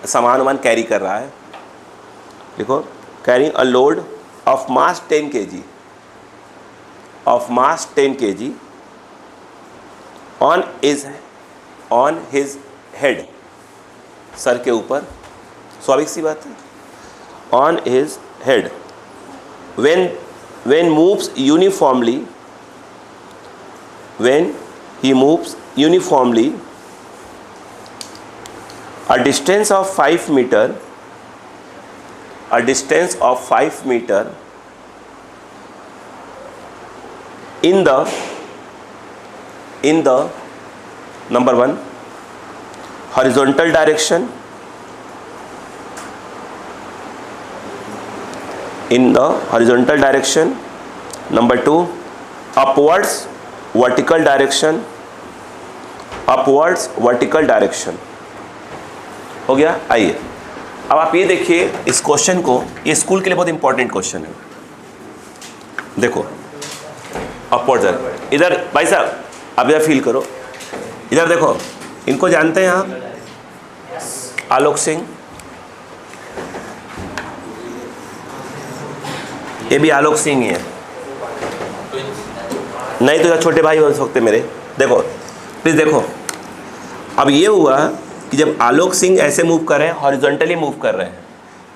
सामान वामान कैरी कर रहा है। लिखो, carrying a load of mass 10 kg, of mass 10 kg on his head, sir के ऊपर, स्वाभाविक सी बात है, on his head, when moves uniformly, when he moves uniformly a distance of 5 meter, a distance of 5 meter in the number 1 horizontal direction, in the horizontal direction, number 2 upwards vertical direction, upwards vertical direction। हो गया। आइए अब आप ये देखिए इस question को, ये स्कूल के लिए बहुत इंपॉर्टेंट क्वेश्चन है। देखो अपवर्ड, इधर भाई साहब आप इधर फील करो, इधर देखो, इनको जानते हैं आप, आलोक सिंह, ये भी आलोक सिंह ही है, नहीं तो यार छोटे भाई हो सकते मेरे। देखो प्लीज़ देखो, अब ये हुआ कि जब आलोक सिंह ऐसे मूव कर रहे हैं, हॉरिजॉन्टली मूव कर रहे हैं,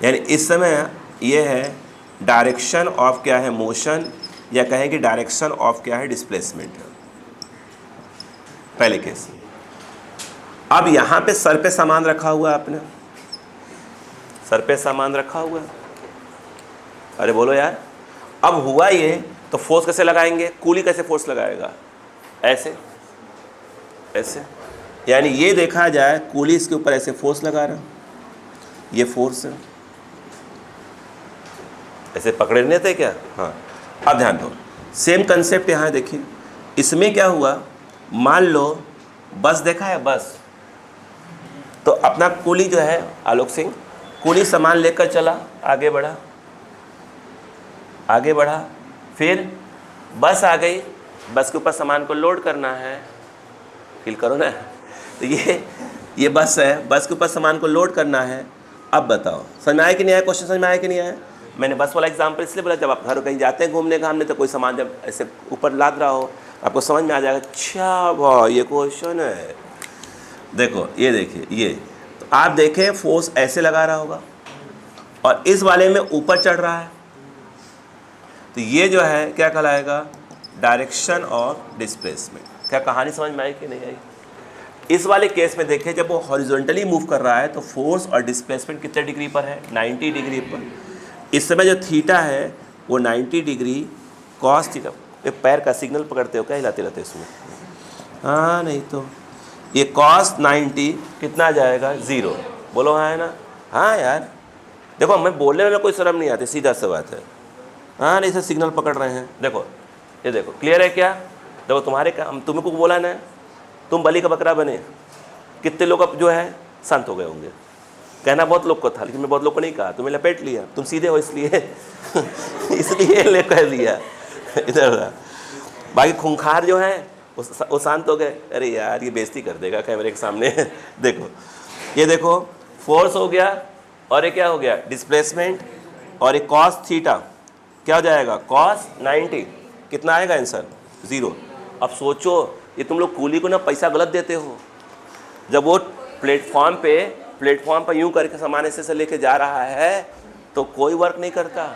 यानी इस समय ये है डायरेक्शन ऑफ क्या है, मोशन, या कहें कि डायरेक्शन ऑफ क्या है, डिस्प्लेसमेंट, पहले केस। अब यहाँ पे सर पे सामान रखा हुआ है, आपने सर पे सामान रखा हुआ है, अरे बोलो यार। अब हुआ ये, तो फोर्स कैसे लगाएंगे, कूली कैसे फोर्स लगाएगा, ऐसे ऐसे, यानी ये देखा जाए कूली इसके ऊपर ऐसे फोर्स लगा रहा, ये फोर्स है, ऐसे पकड़े नहीं थे क्या? हाँ अब ध्यान दो, सेम कंसेप्ट यहाँ देखिए, इसमें क्या हुआ, मान लो बस देखा है बस, तो अपना कूली जो है आलोक सिंह, कूली सामान लेकर चला, आगे बढ़ा आगे बढ़ा, फिर बस आ गई, बस के ऊपर सामान को लोड करना है, फील करो ना, तो ये बस है, बस के ऊपर सामान को लोड करना है। अब बताओ समझ में आया कि नहीं आया, क्वेश्चन समझ में आया कि नहीं आया? मैंने बस वाला एग्जांपल इसलिए बोला, जब आप घर कहीं जाते हैं घूमने का, हमने तो कोई सामान जब ऐसे ऊपर लाद रहा हो, आपको समझ में आ जाएगा, अच्छा भाई ये क्वेश्चन है। देखो ये देखिए, ये तो आप देखें फोर्स ऐसे लगा रहा होगा, और इस वाले में ऊपर चढ़ रहा है, तो ये जो है क्या कहलाएगा, डायरेक्शन ऑफ डिस्प्लेसमेंट। क्या कहानी समझ में आई कि नहीं आई? इस वाले केस में देखिए, जब वो हॉरिजॉन्टली मूव कर रहा है तो फोर्स और डिस्प्लेसमेंट कितने डिग्री पर है, 90 डिग्री पर। इस समय जो थीटा है वो 90 डिग्री कॉस थीटा। ये पैर का सिग्नल पकड़ते हो क्या, हिलाते रहते इसमें? हाँ नहीं तो ये कॉस 90 कितना आ जाएगा, 0। बोलो हाँ है ना? हाँ यार देखो, मैं बोलने में कोई शर्म नहीं आती, सीधा सा बात है। हाँ नहीं, इसे सिग्नल पकड़ रहे हैं, देखो ये देखो, क्लियर है क्या? देखो तुम्हारे काम, तुम्हें को बोला ना, तुम बलि का बकरा बने, कितने लोग अब जो है शांत हो गए होंगे। कहना बहुत लोग को था, लेकिन मैं बहुत लोग को नहीं कहा, तुम्हें लपेट लिया, तुम सीधे हो इसलिए इसलिए ले कह दिया इधर। बाकी खूंखार जो है वो शांत हो गए, अरे यार ये बेइज्जती कर देगा कैमरे के सामने देखो ये देखो, फोर्स हो गया, और ये क्या हो गया, डिस्प्लेसमेंट, और ये कॉस थीटा क्या हो जाएगा, कॉस 90, कितना आएगा आंसर, 0। अब सोचो, ये तुम लोग कूली को ना पैसा गलत देते हो, जब वो प्लेटफॉर्म पे यूं करके सामान ऐसे लेके जा रहा है तो कोई वर्क नहीं करता।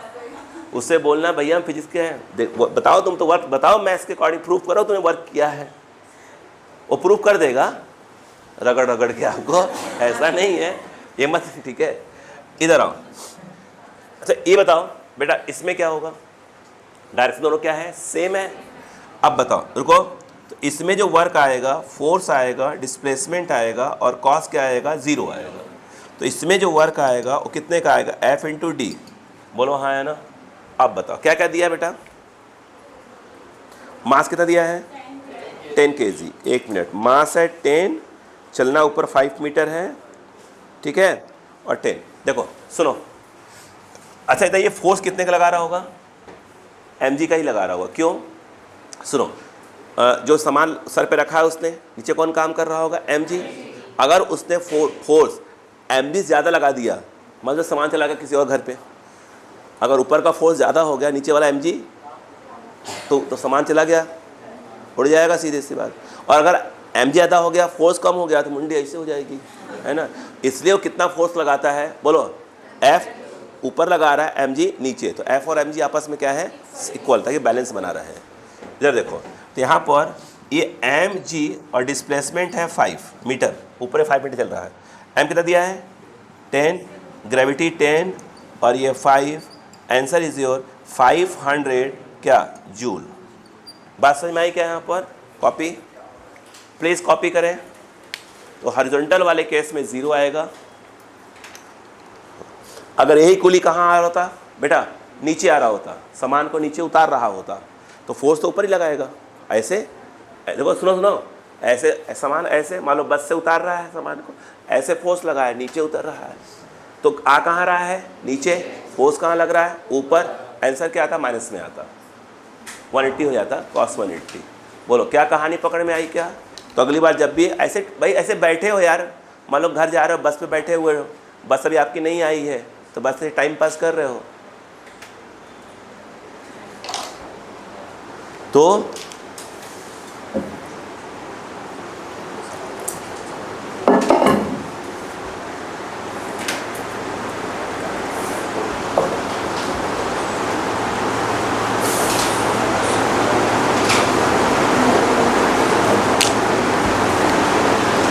उससे बोलना भैया हम फिजिक्स के हैं, बताओ तुम तो वर्क बताओ, मैथ्स के अकॉर्डिंग प्रूफ करो तुमने वर्क किया है। वो प्रूफ कर देगा रगड़ रगड़ के आपको, ऐसा नहीं है ये मत, ठीक है। इधर आओ, अच्छा ये बताओ बेटा इसमें क्या होगा, डायरेक्शन दोनों क्या है, सेम है। अब बताओ रुको, तो इसमें जो वर्क आएगा, फोर्स आएगा, डिस्प्लेसमेंट आएगा और कॉस क्या आएगा, 0 आएगा। तो इसमें जो वर्क आएगा वो कितने का आएगा, F इंटू डी, बोलो हाँ है ना। अब बताओ क्या क्या दिया बेटा, मास कितना दिया है 10 kg, 1 मिनट, मास है 10, चलना ऊपर 5 मीटर है, ठीक है, और 10। देखो सुनो, अच्छा इतना ये फोर्स कितने का लगा रहा होगा, mg का ही लगा रहा होगा, क्यों, सुनो, जो सामान सर पे रखा है उसने, नीचे कौन काम कर रहा होगा, mg। अगर उसने फोर्स mg ज़्यादा लगा दिया, मतलब सामान चला गया किसी और घर पे, अगर ऊपर का फोर्स ज़्यादा हो गया, नीचे वाला mg, तो सामान चला गया, उड़ जाएगा सीधे सी बात। और अगर mg ज़्यादा हो गया, फोर्स कम हो गया तो मुंडी ऐसे हो जाएगी, है ना। इसलिए वो कितना फोर्स लगाता है, बोलो, F ऊपर लगा रहा है, mg नीचे, तो F और mg आपस में क्या है, इक्वल, ताकि बैलेंस बना रहा है। इधर देखो, तो यहाँ पर ये mg और डिस्प्लेसमेंट है 5 मीटर, ऊपर 5 मीटर चल रहा है, m कितना दिया है 10, ग्रेविटी 10 और ये 5, आंसर इज योर 500 क्या जूल। बात समझ में आई क्या, यहाँ पर कॉपी प्लीज़ कॉपी करें। तो हॉरिजॉन्टल वाले केस में 0 आएगा। अगर यही कुली कहाँ आ रहा होता बेटा, नीचे आ रहा होता, सामान को नीचे उतार रहा होता, तो फोर्स तो ऊपर ही लगाएगा, ऐसे देखो, सुनो, ऐसे सामान ऐसे मान लो बस से उतार रहा है सामान को, ऐसे फोर्स लगा है, नीचे उतर रहा है, तो आ कहाँ रहा है, नीचे, फोर्स कहाँ लग रहा है, ऊपर, आंसर क्या आता, माइनस में आता, 180 हो जाता, cos 180। बोलो क्या कहानी पकड़ में आई क्या। तो अगली बार जब भी ऐसे, भाई ऐसे बैठे हो यार, मान लो घर जा रहे हो, बस पे बैठे हुए हो, बस अभी आपकी नहीं आई है, तो बस से टाइम पास कर रहे हो, तो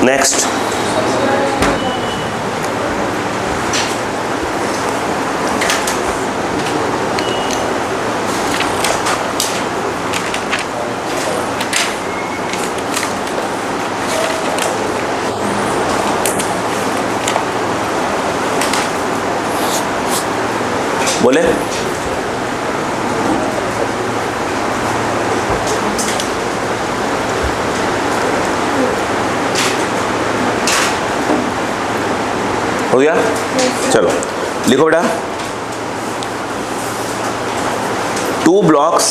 नेक्स्ट, बोले हो गया, चलो लिखो बेटा, 2 blocks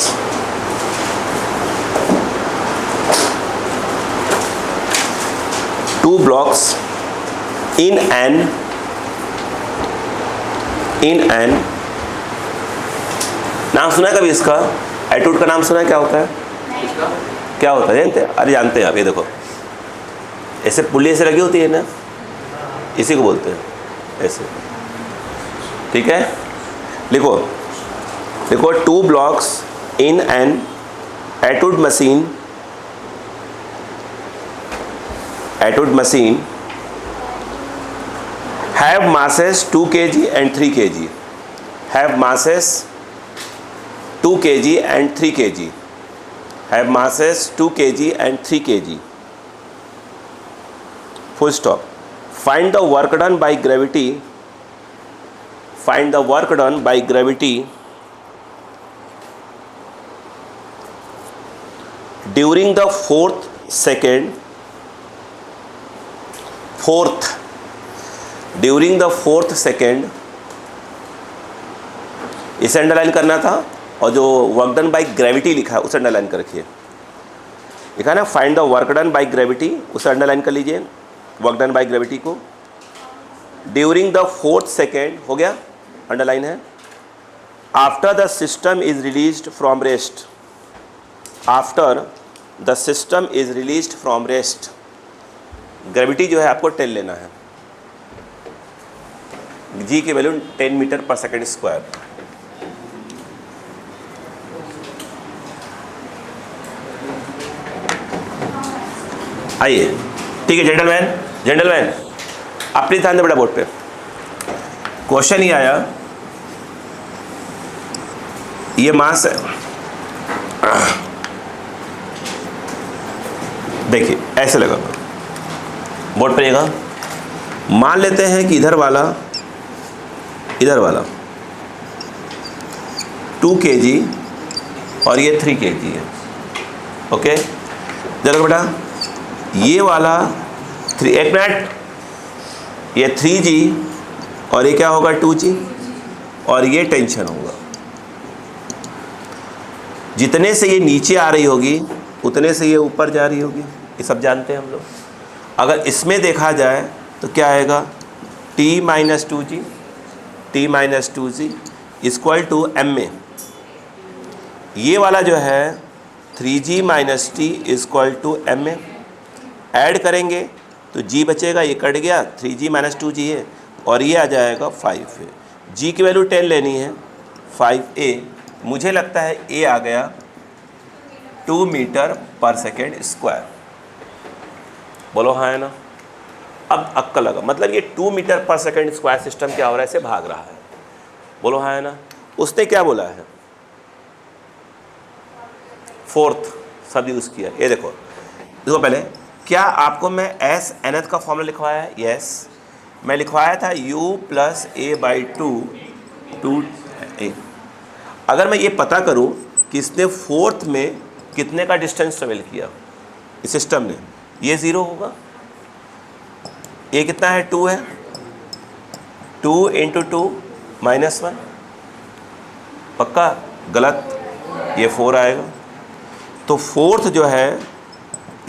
in an नाम सुना है कभी इसका, एटूड का नाम सुना है, क्या होता है, क्या होता है जानते हैं, अरे जानते हैं आप, ये देखो ऐसे पुल्ली ऐसे लगी होती है ना, इसी को बोलते हैं ऐसे, ठीक है। लिखो 2 blocks in an एटूड machine have masses 2 kg and 3 kg, have masses 2 kg and 3 kg, have masses 2 kg and 3 kg, full stop. Find the work done by gravity, find the work done by gravity during the fourth second, during the fourth second, इसे underline करना था, और जो work done by gravity लिखा है उसे underline कर रखिए, लिखा है ना, find the work done by gravity, उसे अंडरलाइन कर लीजिए, वर्क डन बाई ग्रेविटी को, ड्यूरिंग द फोर्थ सेकेंड, हो गया, अंडरलाइन है, after the system is released from rest, after the system is released from rest, gravity जो है आपको 10 लेना है, जी की वैल्यू 10 मीटर पर सेकेंड स्क्वायर। आइए ठीक है जेंटलमैन, जेंटलमैन आप प्लीज ध्यान दें बेटा बोर्ड पे। क्वेश्चन ही आया, ये मास है, देखिए ऐसे लगा बोर्ड पे रहेगा। मान लेते हैं कि इधर वाला 2 kg और ये 3 kg है। ओके चलो बेटा, ये वाला 1 मिनट, ये 3G और ये क्या होगा 2G और ये टेंशन होगा। जितने से ये नीचे आ रही होगी उतने से ये ऊपर जा रही होगी, ये सब जानते हैं हम लोग। अगर इसमें देखा जाए तो क्या आएगा, T - 2G equal to M में ये वाला जो है 3G - T equal to M में ऐड करेंगे तो G बचेगा, ये कट गया, 3G - 2G है और ये आ जाएगा 5 है। G की वैल्यू 10 लेनी है, 5A, मुझे लगता है A आ गया 2 मीटर पर सेकेंड स्क्वायर। बोलो हाँ है ना। अब अक्कल लगा, मतलब ये 2 मीटर पर सेकेंड स्क्वायर सिस्टम क्या हो रहा है, ऐसे भाग रहा है। बोलो हाँ है ना। उसने क्या बोला है, फोर्थ शब्द यूज़ किया। ये देखो पहले क्या आपको मैं एस nth का फॉर्मूला लिखवाया है, यस मैं लिखवाया था u + a/2 2a। अगर मैं ये पता करूं कि इसने फोर्थ में कितने का डिस्टेंस ट्रेवल किया इस सिस्टम ने, ये 0 होगा। ये कितना है, 2 है, 2 × 2 -1, पक्का गलत, ये 4 आएगा। तो फोर्थ जो है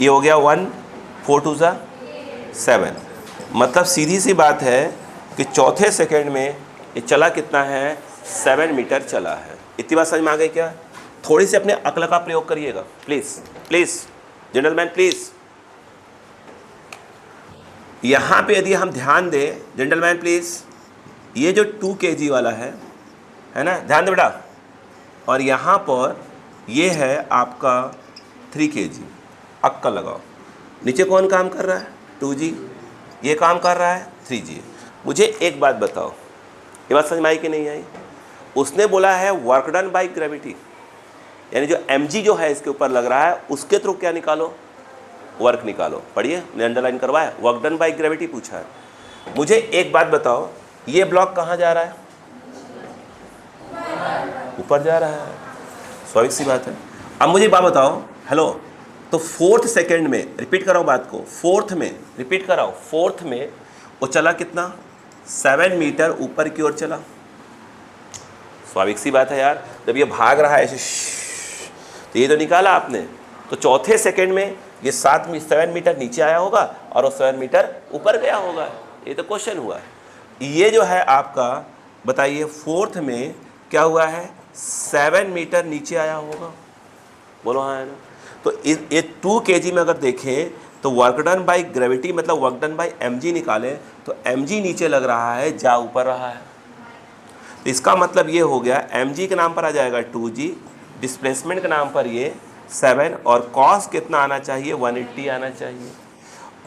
ये हो गया 1, 4 2 7। मतलब सीधी सी बात है कि चौथे सेकंड में ये चला कितना है, 7 मीटर चला है। इतनी बात समझ में आ गई क्या। थोड़ी सी अपने अक्ल का प्रयोग करिएगा प्लीज़, प्लीज़ जेंटलमैन प्लीज़। यहाँ पे यदि हम ध्यान दें जेंटलमैन प्लीज़, ये जो 2 kg वाला है ना, ध्यान दे बेटा, और यहाँ पर ये है आपका 3 kg। अक्ल लगाओ, नीचे कौन काम कर रहा है, 2G, ये काम कर रहा है 3G। मुझे एक बात बताओ, ये बात समझ में आई कि नहीं आई। उसने बोला है वर्क डन बाय ग्रेविटी, यानी जो mg जो है इसके ऊपर लग रहा है उसके थ्रू क्या निकालो, वर्क निकालो। पढ़िए, मैंने अंडरलाइन करवाया, वर्क डन बाय ग्रेविटी पूछा है। मुझे एक बात बताओ, ये ब्लॉक कहाँ जा रहा है, ऊपर जा रहा है, स्वाभाविक सी बात है। अब मुझे बात बताओ, हेलो, तो फोर्थ सेकंड में, रिपीट कराओ बात को, फोर्थ में रिपीट कराओ, फोर्थ में वो चला कितना, 7 मीटर ऊपर की ओर चला। स्वाभाविक सी बात है यार, जब ये भाग रहा है ऐसे तो ये तो निकाला आपने, तो चौथे सेकंड में ये 7 मीटर नीचे आया होगा और वो 7 मीटर ऊपर गया होगा। ये तो क्वेश्चन हुआ है। ये जो है आपका बताइए, फोर्थ में क्या हुआ है, 7 मीटर नीचे आया होगा। बोलो हाँ है ना। तो ये 2 kg में अगर देखें तो वर्क डन बाय ग्रेविटी मतलब वर्क डन बाय mg निकालें तो mg नीचे लग रहा है, जा ऊपर रहा है। तो इसका मतलब ये हो गया, mg के नाम पर आ जाएगा 2g, डिस्प्लेसमेंट के नाम पर ये 7, और कॉस कितना आना चाहिए, 180 आना चाहिए।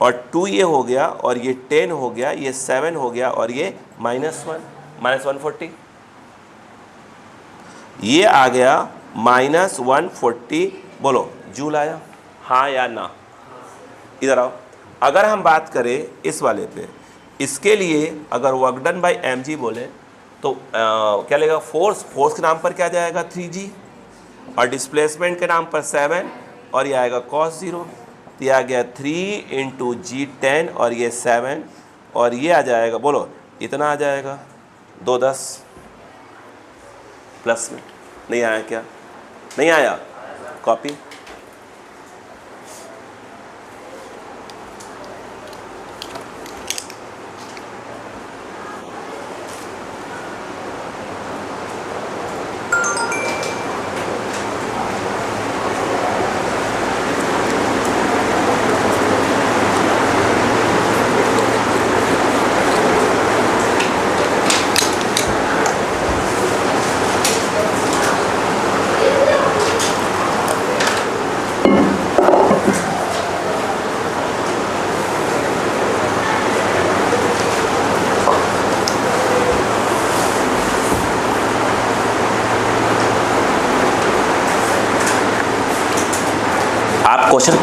और 2 ये हो गया और ये 10 हो गया, ये 7 हो गया और ये -1 -140, ये आ गया -140। बोलो जूल आया, हाँ या ना। इधर आओ, अगर हम बात करें इस वाले पे, इसके लिए अगर वर्क डन बाय mg बोले तो क्या लगेगा, फोर्स के नाम पर क्या जाएगा 3g, और डिस्प्लेसमेंट के नाम पर 7, और ये आएगा cos 0, तो ये आ गया 3 × g 10 और ये 7, और ये आ जाएगा, बोलो इतना आ जाएगा 210 प्लस में। नहीं आया क्या, नहीं आया, कॉपी। क्वेश्चन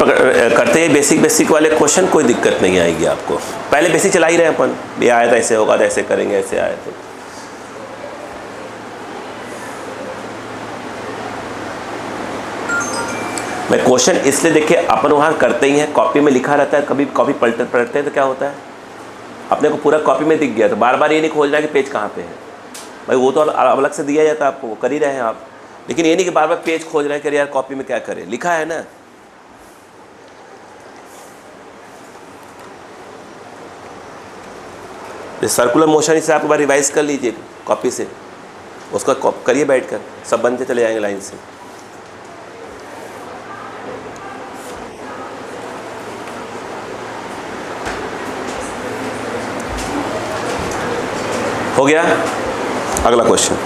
करते हैं बेसिक वाले क्वेश्चन, कोई दिक्कत नहीं आएगी आपको। पहले बेसिक चला ही रहे अपन, ये आया था ऐसे होगा तो ऐसे करेंगे, ऐसे आया तो। मैं क्वेश्चन इसलिए देखिए अपन वहाँ करते ही हैं, कॉपी में लिखा रहता है, कभी कॉपी पलटते हैं तो क्या होता है, अपने को पूरा कॉपी में दिख गया तो बार बार ये नहीं खोजना कि पेज कहाँ पे है। भाई वो तो अलग से दिया जाता है आपको, वो कर ही रहे हैं आप, लेकिन ये नहीं कि बार बार पेज खोज रहे हैं कि यार कॉपी में क्या करें, लिखा है ना। सर्कुलर मोशन इसे आप एक बार रिवाइज कर लीजिए कॉपी से, उसका करिए बैठकर, सब बनते चले जाएंगे लाइन से। हो गया। अगला क्वेश्चन,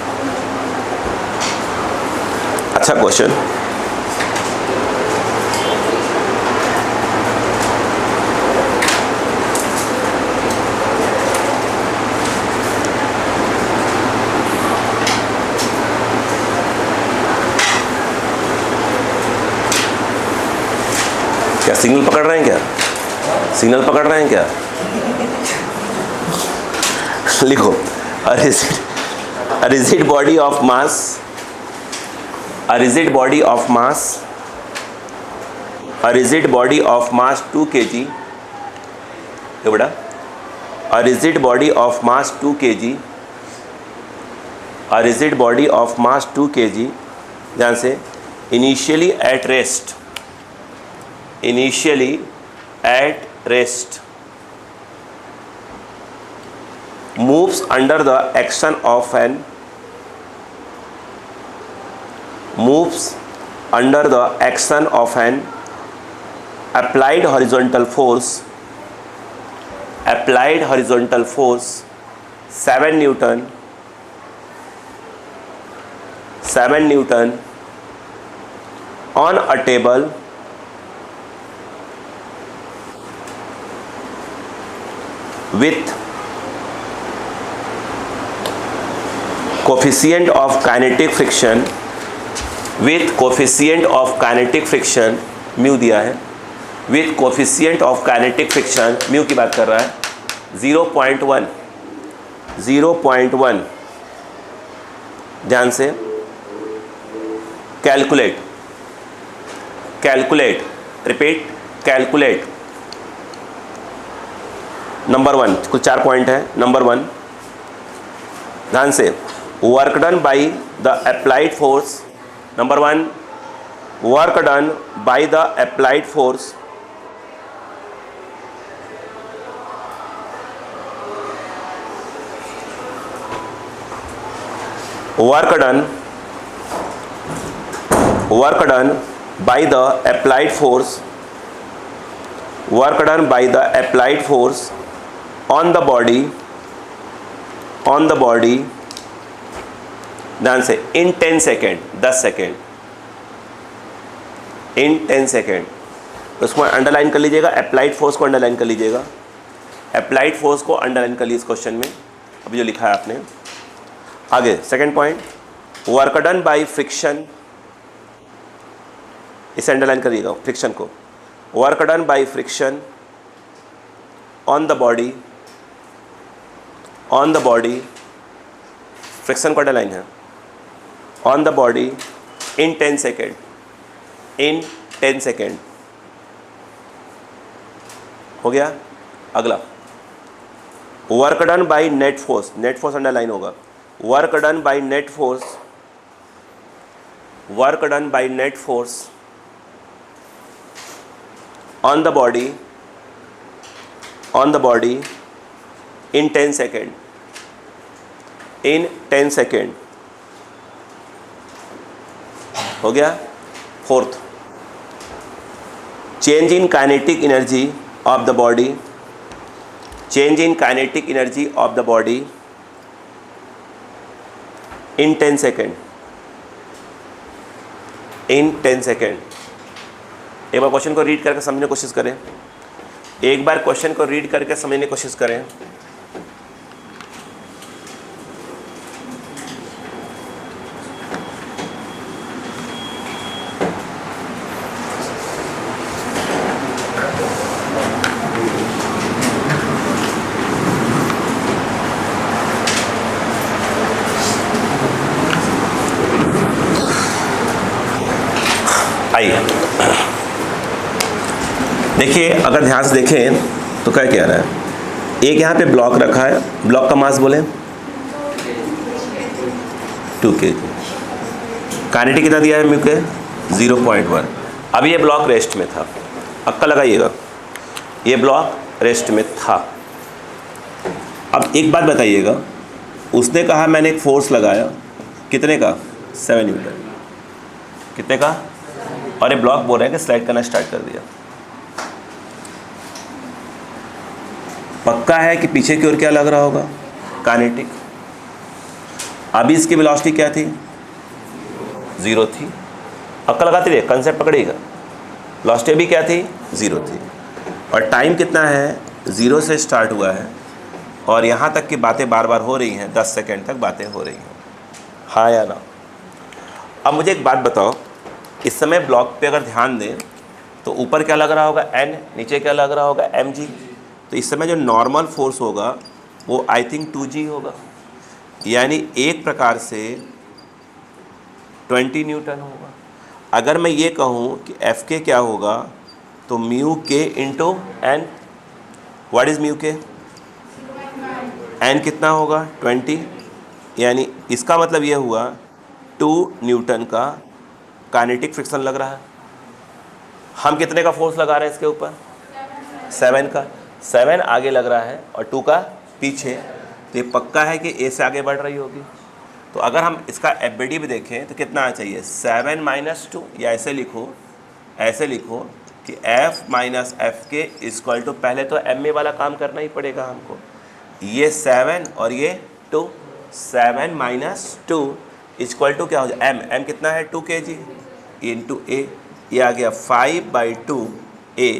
अच्छा क्वेश्चन। क्या सिग्नल पकड़ रहे हैं क्या, सिग्नल पकड़ रहे हैं क्या? लिखो, a rigid body of mass, a rigid body of mass, a rigid body of mass 2 kg, ये बड़ा, a rigid body of mass 2 kg, a rigid body of mass 2 kg, ध्यान से, initially at rest, initially at rest, moves under the action of an, moves under the action of an applied horizontal force, applied horizontal force 7 Newton, 7 Newton on a table with coefficient of kinetic friction, with coefficient of kinetic friction mu दिया है, with coefficient of kinetic friction mu की बात कर रहा है 0.1, 0.1, ध्यान से, calculate, calculate, repeat, calculate. Number 1, कुल 4 पॉइंट है। नंबर 1, ध्यान से, work done by the applied force, number 1, work done by the applied force, work done by the applied force, work done by the applied force on the body, on the body, ध्यान से, इन 10 second, 10 second, in 10 second. उसको underline कर लीजिएगा, applied force को underline कर लीजिएगा, applied force को underline कर लीजिए इस क्वेश्चन में, अभी जो लिखा है आपने। आगे second point, work done by friction, इसे अंडरलाइन करिएगा, फ्रिक्शन को, work done by friction on the body, on the body, friction को अंडरलाइन है, on the body in 10 second, in 10 second. हो गया। अगला, work done by net force, net force underline होगा, work done by net force, work done by net force on the body, on the body in 10 second, in 10 second. हो गया। Fourth, change in kinetic energy of the body, change in kinetic energy of the body in 10 second, in 10 second. एक बार question को read करके समझने की कोशिश करें, एक बार क्वेश्चन को रीड करके समझने की कोशिश करें। देखिए अगर ध्यान से देखें तो क्या कह रहा है, एक यहाँ पे ब्लॉक रखा है, ब्लॉक का मास बोले 2 kg, काइनेटिक कितना दिया है म्यू के 0.1। अब ये ब्लॉक रेस्ट में था, अक्का लगाइएगा, ये ब्लॉक रेस्ट में था। अब एक बात बताइएगा, उसने कहा मैंने एक फोर्स लगाया, कितने का 7 न्यूटन, कितने का, और ये ब्लॉक बोल रहे हैं कि स्लाइड करना स्टार्ट कर दिया। पक्का है कि पीछे की ओर क्या लग रहा होगा, काइनेटिक। अभी इसकी वेलोसिटी क्या थी, 0 थी। अक्का लगाते रहिए, कंसेप्ट पकड़िएगा। वेलोसिटी भी क्या थी, 0 थी, और टाइम कितना है, 0 से स्टार्ट हुआ है, और यहाँ तक की बातें बार बार हो रही हैं, 10 सेकेंड तक बातें हो रही हैं, हाँ या ना। अब मुझे एक बात बताओ, इस समय ब्लॉक पे अगर ध्यान दें तो ऊपर क्या लग रहा होगा, n, नीचे क्या लग रहा होगा, mg। तो इस समय जो नॉर्मल फोर्स होगा वो आई थिंक 2g होगा, यानी एक प्रकार से 20 न्यूटन होगा। अगर मैं ये कहूँ कि एफ के क्या होगा, तो mu k into N. What is mu k, N कितना होगा 20, यानी इसका मतलब ये हुआ 2 न्यूटन का काइनेटिक फ्रिक्शन लग रहा है। हम कितने का फोर्स लगा रहे हैं इसके ऊपर, 7 का, 7 आगे लग रहा है और 2 का पीछे, तो ये पक्का है कि ए से आगे बढ़ रही होगी। तो अगर हम इसका एफ बी डी भी देखें तो कितना आना चाहिए, 7 माइनस 2, या ऐसे लिखो कि एफ माइनस एफ के इक्वल टू, पहले तो एम ए वाला काम करना ही पड़ेगा हमको, ये 7 और ये 2, 7 माइनस 2 इक्वल टू क्या हो जाए, एम कितना है 2 kg इंटू ए, ये आ गया 5/2 ए।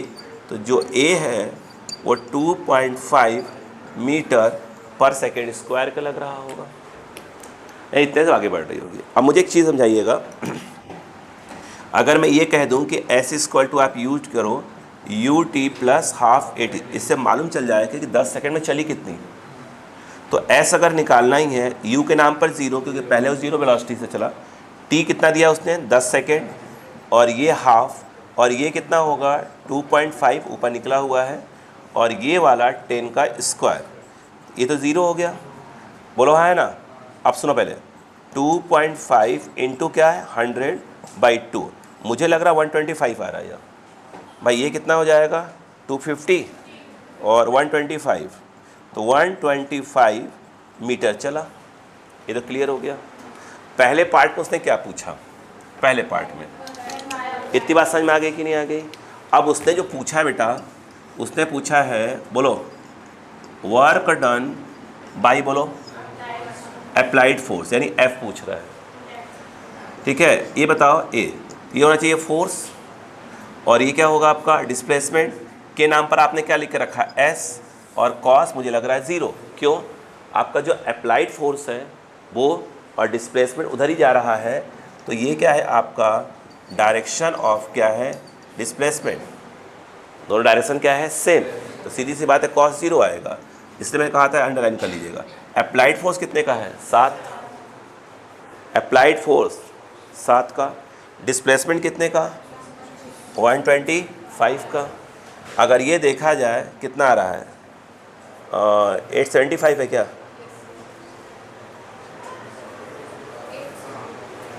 तो जो ए है वो 2.5 मीटर पर सेकेंड स्क्वायर का लग रहा होगा, नहीं इतने से आगे बढ़ रही होगी। अब मुझे एक चीज़ समझाइएगा, अगर मैं ये कह दूं कि एस इक्वल टू आप यूज करो U T plus half A T, इससे मालूम चल जाएगा कि 10 सेकेंड में चली कितनी। तो एस अगर निकालना ही है, यू के नाम पर 0, क्योंकि पहले वो 0 वेलोसिटी से चला, टी कितना दिया उसने 10 सेकेंड, और ये हाफ, और ये कितना होगा 2.5 ऊपर निकला हुआ है, और ये वाला 10 का स्क्वायर, ये तो 0 हो गया, बोलो हाँ है ना। अब सुनो पहले, 2.5 इंटू क्या है 100/2, मुझे लग रहा 125 आ रहा है भाई, ये कितना हो जाएगा 250 और 125, तो 125 मीटर चला। ये तो क्लियर हो गया। पहले पार्ट में उसने क्या पूछा, पहले पार्ट में इतनी बात समझ में आ गई कि नहीं आ गई। अब उसने जो पूछा है बेटा, उसने पूछा है, बोलो वर्क डन बाई, बोलो अप्लाइड फोर्स, यानी एफ पूछ रहा है, ठीक है। ये बताओ ये होना चाहिए फोर्स, और ये क्या होगा आपका डिस्प्लेसमेंट। के नाम पर आपने क्या लिख के रखा है एस, और कॉस मुझे लग रहा है 0, क्यों, आपका जो अप्लाइड फोर्स है वो और डिस्प्लेसमेंट उधर ही जा रहा है, तो ये क्या है आपका डायरेक्शन ऑफ क्या है डिस्प्लेसमेंट, दोनों डायरेक्शन क्या है सेम, तो सीधी सी बात है कॉस 0 आएगा। इसलिए मैंने कहा था अंडरलाइन कर लीजिएगा। अप्लाइड फोर्स कितने का है 7, अप्लाइड फोर्स 7 का, डिस्प्लेसमेंट कितने का 125 का। अगर ये देखा जाए कितना आ रहा है 875 है क्या,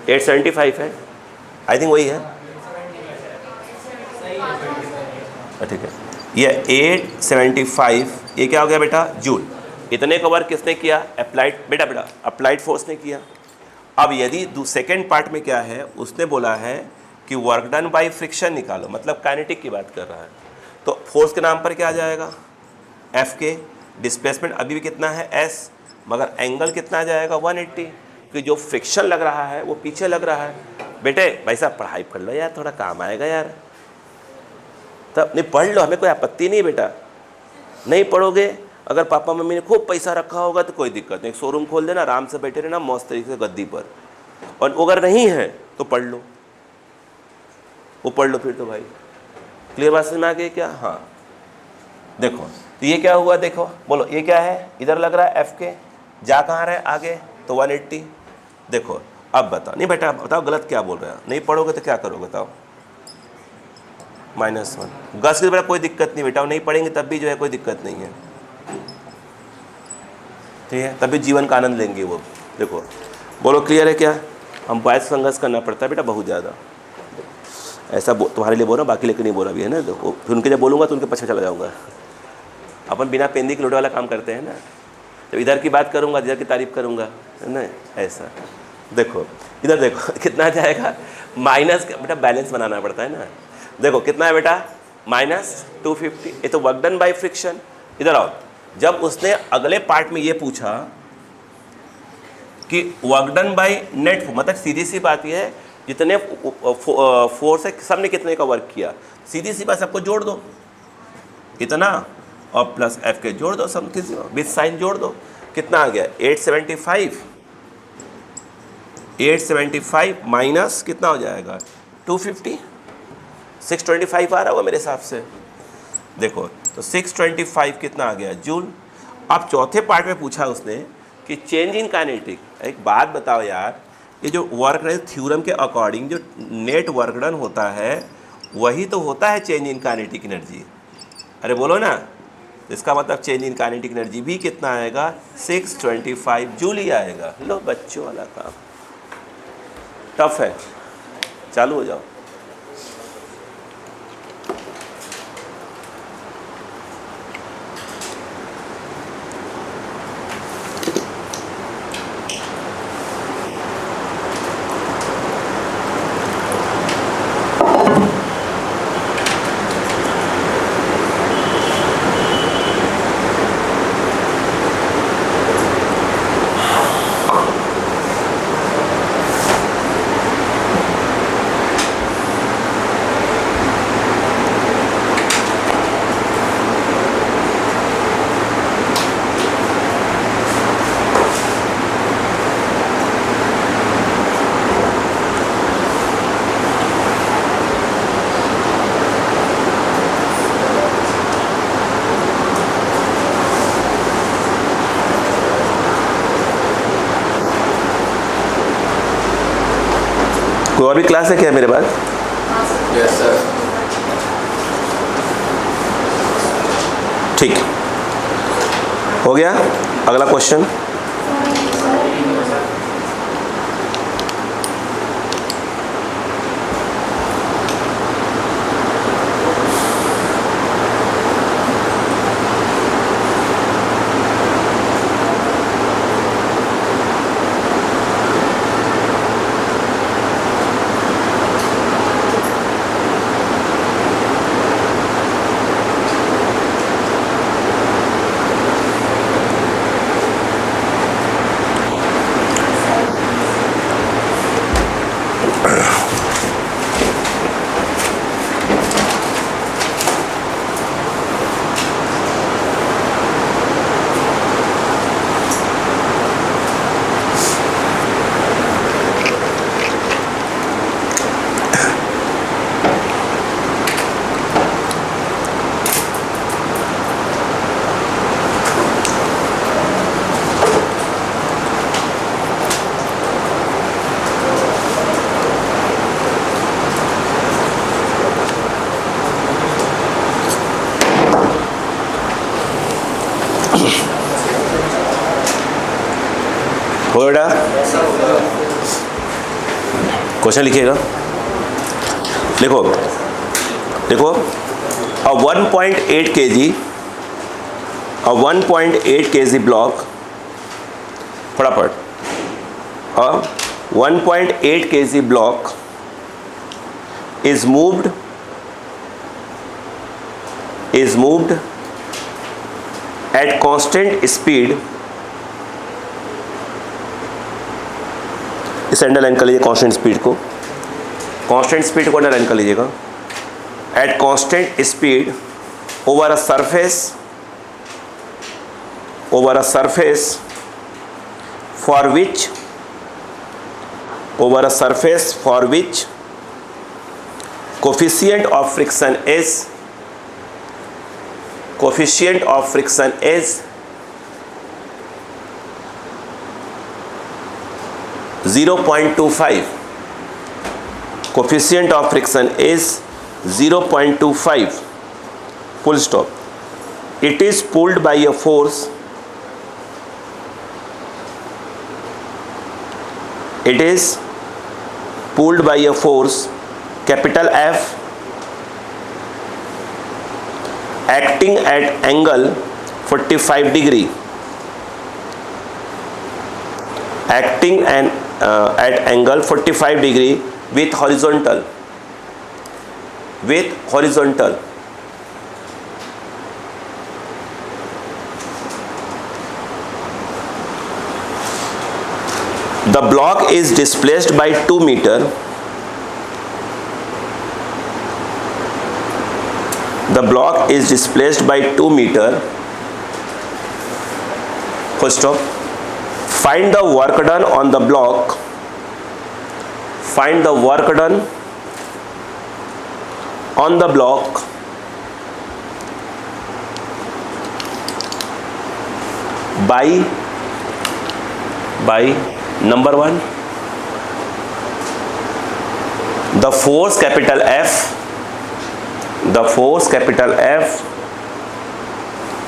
875 है आई थिंक वही है, ठीक है। ये 875, ये क्या हो गया बेटा जूल। इतने का वर्क किसने किया, अप्लाइड, बेटा अप्लाइड फोर्स ने किया। अब यदि सेकेंड पार्ट में क्या है, उसने बोला है कि वर्क डन बाय फ्रिक्शन निकालो, मतलब काइनेटिक की बात कर रहा है, तो फोर्स के नाम पर क्या आ जाएगा एफ के, डिस्प्लेसमेंट अभी भी कितना है एस, मगर एंगल कितना आ जाएगा 180, कि जो फ्रिक्शन लग रहा है वो पीछे लग रहा है। बेटे भाई साहब पढ़ाई पढ़ लो यार, थोड़ा काम आएगा यार, तब नहीं पढ़ लो, हमें कोई आपत्ति नहीं बेटा, नहीं पढ़ोगे, अगर पापा मम्मी ने खूब पैसा रखा होगा तो कोई दिक्कत नहीं, एक शोरूम खोल देना, आराम से बैठे रहना मौज तरीके से गद्दी पर, और अगर नहीं है तो पढ़ लो, वो पढ़ लो फिर तो भाई। क्लियर बात समझ में आ गई क्या, हाँ देखो तो ये क्या हुआ, देखो बोलो ये क्या है, इधर लग रहा है एफ के, जा कहाँ रहे आगे, तो 180। देखो अब बताओ, नहीं बेटा बताओ गलत क्या बोल रहे हो, नहीं पढ़ोगे तो क्या करोगे बताओ, -1। गस की बेटा कोई दिक्कत नहीं बेटा, नहीं पढ़ेंगे तब भी जो है कोई दिक्कत नहीं है, ठीक है, तब भी जीवन का आनंद लेंगे वो। देखो बोलो क्लियर है क्या? हम बॉयज़ संघर्ष करना पड़ता है बेटा बहुत ज़्यादा, ऐसा तुम्हारे लिए बोल रहा हूँ, बाकी लेके नहीं बोल रहा भी है ना। देखो फिर उनके जब बोलूँगा तो उनके पीछे चला जाऊँगा। अपन बिना पेंदी के लोटे वाला काम करते हैं ना, जब इधर की बात करूँगा इधर की तारीफ करूँगा, है ना, ऐसा। देखो इधर देखो कितना जाएगा, माइनस बेटा बैलेंस बनाना पड़ता है ना। देखो कितना है बेटा, -250। ये तो वर्क डन बाय फ्रिक्शन। इधर आओ, जब उसने अगले पार्ट में ये पूछा कि वर्क डन बाय नेट, मतलब सीधी सी बात ये है जितने फोर्स है सब ने कितने का वर्क किया, सीधी सी बात सबको जोड़ दो इतना और प्लस एफ के जोड़ दो, सब किसी विथ साइन जोड़ दो, कितना आ गया 875 माइनस कितना हो जाएगा 250, 625 आ रहा होगा मेरे हिसाब से। देखो तो 625 कितना आ गया जूल। अब चौथे पार्ट में पूछा उसने कि चेंज इन काइनेटिक। एक बात बताओ यार, ये जो वर्क डन थ्योरम के अकॉर्डिंग जो नेट वर्क डन होता है वही तो होता है चेंज इन काइनेटिक एनर्जी। अरे बोलो ना, इसका मतलब चेंज इन काइनेटिक एनर्जी भी कितना आएगा 625 जूल ही आएगा। लो बच्चों वाला काम टफ है, चालू हो जाओ। कोई और भी क्लास है क्या मेरे पास? Yes sir. ठीक हो गया। अगला क्वेश्चन, हो बेटा क्वेश्चन लिखिएगा। देखो देखो a 1.8 kg a 1.8 kg block, फटाफट, a 1.8 kg block is moved at constant speed। इस अंडरलाइन कर लीजिए कांस्टेंट स्पीड को, कांस्टेंट स्पीड को अंडरलाइन कर लीजिएगा। At constant speed over a surface for which coefficient of friction is 0.25, coefficient of friction is 0.25 full stop. It is pulled by a force. It is pulled by a force capital F acting at angle 45 degree. Acting at angle 45 degree with horizontal. With horizontal. The block is displaced by 2 meter. The block is displaced by 2 meter. Full stop. Find the work done on the block. Find the work done on the block by number 1 the force capital F, the force capital F,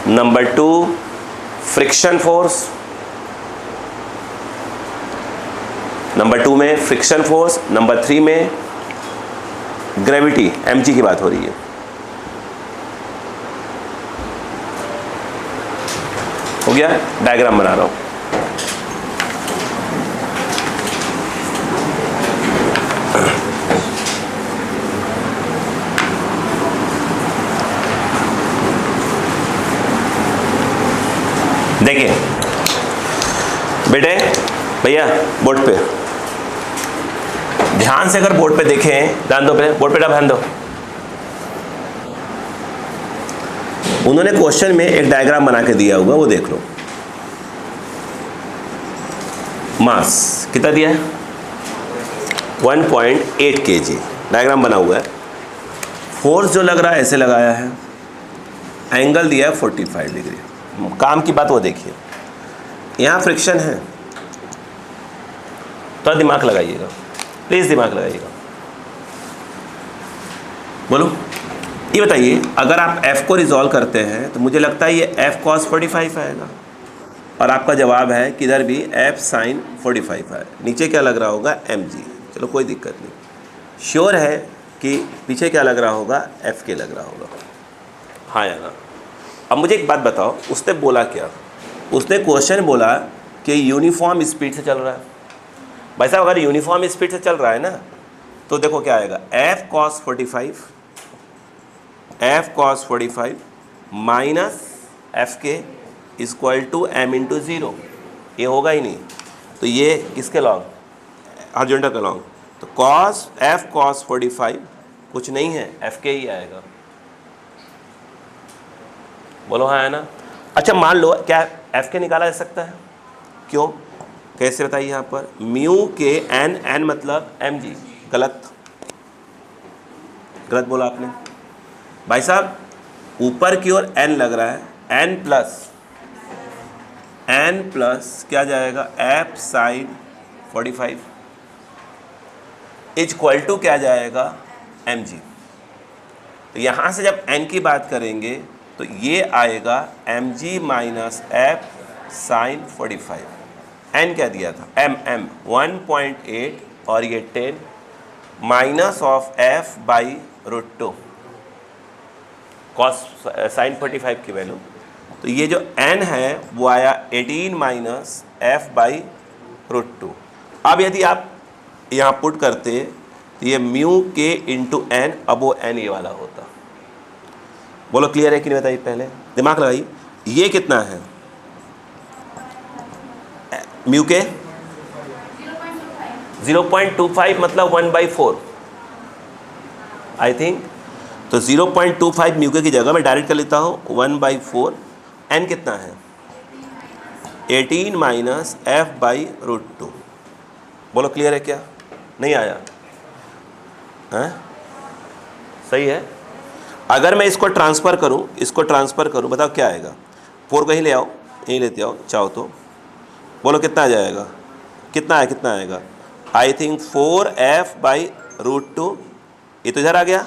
number 2 friction force, number 2 में friction force, number 3 में gravity mg की बात हो रही है। हो गया, diagram बना रहा हूं। देखिए बेटे, भैया बोर्ड पे ध्यान से, अगर बोर्ड पे देखें, ध्यान दो, पे बोर्ड पे ध्यान दो। उन्होंने क्वेश्चन में एक डायग्राम बना के दिया हुआ, वो देख लो। मास कितना दिया है? 1.8 kg डायग्राम बना हुआ है। फोर्स जो लग रहा है ऐसे लगाया है, एंगल दिया है 45 डिग्री। काम की बात वो देखिए, यहाँ फ्रिक्शन है, तो दिमाग लगाइएगा, प्लीज दिमाग लगाइएगा। बोलो, ये बताइए, अगर आप f को रिजॉल्व करते हैं तो मुझे लगता है ये f cos 45 आएगा, और आपका जवाब है किधर भी f sin 45 है। नीचे क्या लग रहा होगा? mg। चलो कोई दिक्कत नहीं, श्योर है कि पीछे क्या लग रहा होगा? f के लग रहा होगा, हाँ या ना? अब मुझे एक बात बताओ, उसने बोला क्या? उसने क्वेश्चन बोला कि यूनिफॉर्म स्पीड से चल रहा है। भाई साहब, अगर यूनिफॉर्म स्पीड से चल रहा है ना, तो देखो क्या आएगा? f cos 45 माइनस एफ के इक्वल टू m इंटू 0। ये होगा ही नहीं, तो ये किसके लॉन्ग? हॉरिजॉन्टल के लॉन्ग। तो f cos 45 कुछ नहीं है, f के ही आएगा। बोलो हाँ है ना? अच्छा मान लो, क्या f के निकाला जा सकता है? क्यों, कैसे बताइए? यहाँ पर म्यू के n मतलब mg। गलत, गलत बोला आपने भाई साहब। ऊपर की ओर n लग रहा है, n प्लस क्या जाएगा? f sin 45 इक्वल टू क्या जाएगा? mg। तो यहाँ से जब n की बात करेंगे तो ये आएगा mg minus f sin 45। n क्या दिया था? m 1.8 और ये 10 minus of f by √2 cos sin 45 की वैल्यू। तो ये जो n है वो आया 18 माइनस f बाई √2। अब यदि आप यहाँ पुट करते तो ये म्यू के इंटू n, अब वो n ये वाला होता। बोलो क्लियर है कि नहीं? बताइए, पहले दिमाग लगाइए। ये कितना है? म्यू के 0.25 मतलब 1/4 आई थिंक। तो 0.25 म्यू के की जगह मैं डायरेक्ट कर लेता हूँ 1/4। n कितना है? 18 माइनस f बाई √2। बोलो क्लियर है क्या? नहीं आया? हैं? सही है। अगर मैं इसको ट्रांसफ़र करूँ, बताओ क्या आएगा? 4 कहीं ले आओ, यहीं लेते आओ चाहो तो। बोलो कितना आ जाएगा? कितना आएगा? I think 4f by √2। ये तो इधर आ गया,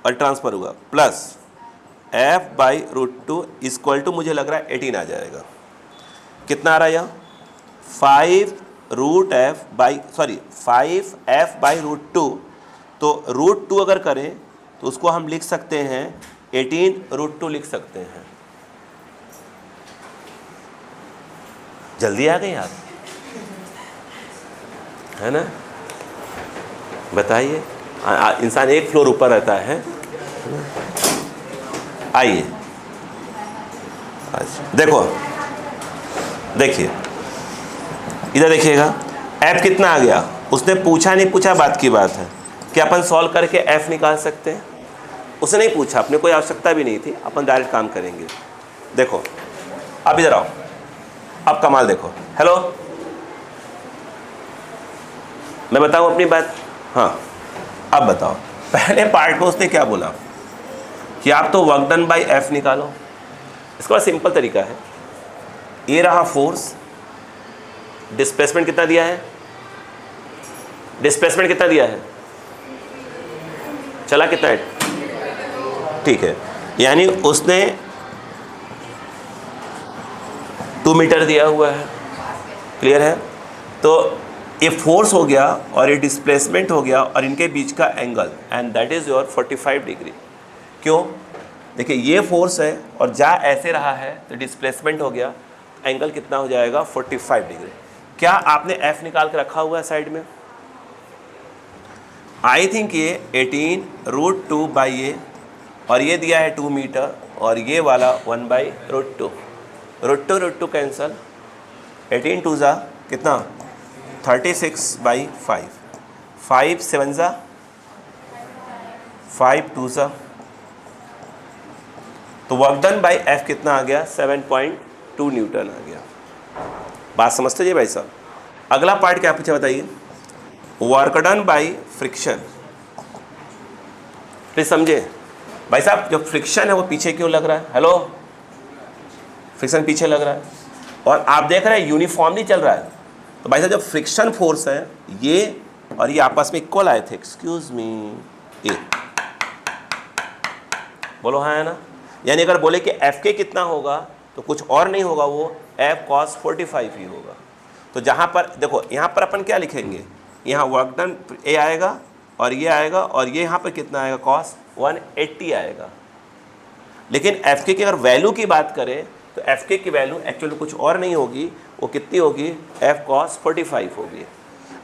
और ट्रांसफ़र हुआ plus F by root two equal to मुझे लग रहा है 18 आ जाएगा। कितना आ रहा है यहाँ 5f बाई रूट टू। तो रूट टू अगर करें तो उसको हम लिख सकते हैं 18 रूट टू लिख सकते हैं। जल्दी आ गई आप, है ना? बताइए, इंसान एक फ्लोर ऊपर रहता है। आइए देखो, देखिए इधर देखिएगा, f कितना आ गया। उसने पूछा नहीं पूछा बात की बात है कि अपन सॉल्व करके f निकाल सकते हैं। उसने नहीं पूछा, अपने कोई आवश्यकता भी नहीं थी, अपन डायरेक्ट काम करेंगे। देखो अब इधर आओ, अब कमाल देखो। हेलो, मैं बताऊं अपनी बात? हाँ, अब बताओ। पहले पार्ट में उसने क्या बोला कि आप तो वर्क डन बाई एफ निकालो। इसका बड़ा सिंपल तरीका है। ये रहा फोर्स, डिस्प्लेसमेंट कितना दिया है, डिस्प्लेसमेंट कितना दिया है, चला कितना है, ठीक है, यानी उसने 2 मीटर दिया हुआ है। क्लियर है? तो ये फोर्स हो गया और ये डिस्प्लेसमेंट हो गया और इनके बीच का angle, and that is your 45 degree. क्यों? देखिए ये फोर्स है और जा ऐसे रहा है तो डिस्प्लेसमेंट हो गया, एंगल कितना हो जाएगा 45 डिग्री। क्या आपने एफ निकाल के रखा हुआ है साइड में? आई थिंक ये 18 रूट टू बाई ये, और ये दिया है 2 मीटर, और ये वाला 1 by root two. Root two cancel, 18 two ज़ा कितना 36 बाई 5, 5 7 ज़ा 5 2 ज़ा, तो वर्क डन बाई एफ कितना आ गया 7.2 न्यूटन आ गया। बात समझते जी भाई साहब? अगला पार्ट क्या पूछा बताइए, work done by friction. Please समझे भाई साहब, जो फ्रिक्शन है वो पीछे क्यों लग रहा है? हेलो, फ्रिक्शन पीछे लग रहा है और आप देख रहे हैं यूनिफॉर्मली चल रहा है। तो भाई साहब जब फ्रिक्शन फोर्स है ये और ये आपस में इक्वल आए थे, एक्सक्यूज मी, ए बोलो हाँ है ना? यानी अगर बोले कि एफ के कितना होगा तो कुछ और नहीं होगा, वो एफ कॉस 45 ही होगा। तो जहाँ पर देखो, यहाँ पर अपन क्या लिखेंगे, यहाँ वर्क डन ए आएगा और ये आएगा, और ये यहाँ पर कितना आएगा कॉस 180 आएगा। लेकिन एफ के की अगर वैल्यू की बात करें तो एफ के की वैल्यू एक्चुअली कुछ और नहीं होगी, वो कितनी होगी, एफ कॉस 45 होगी।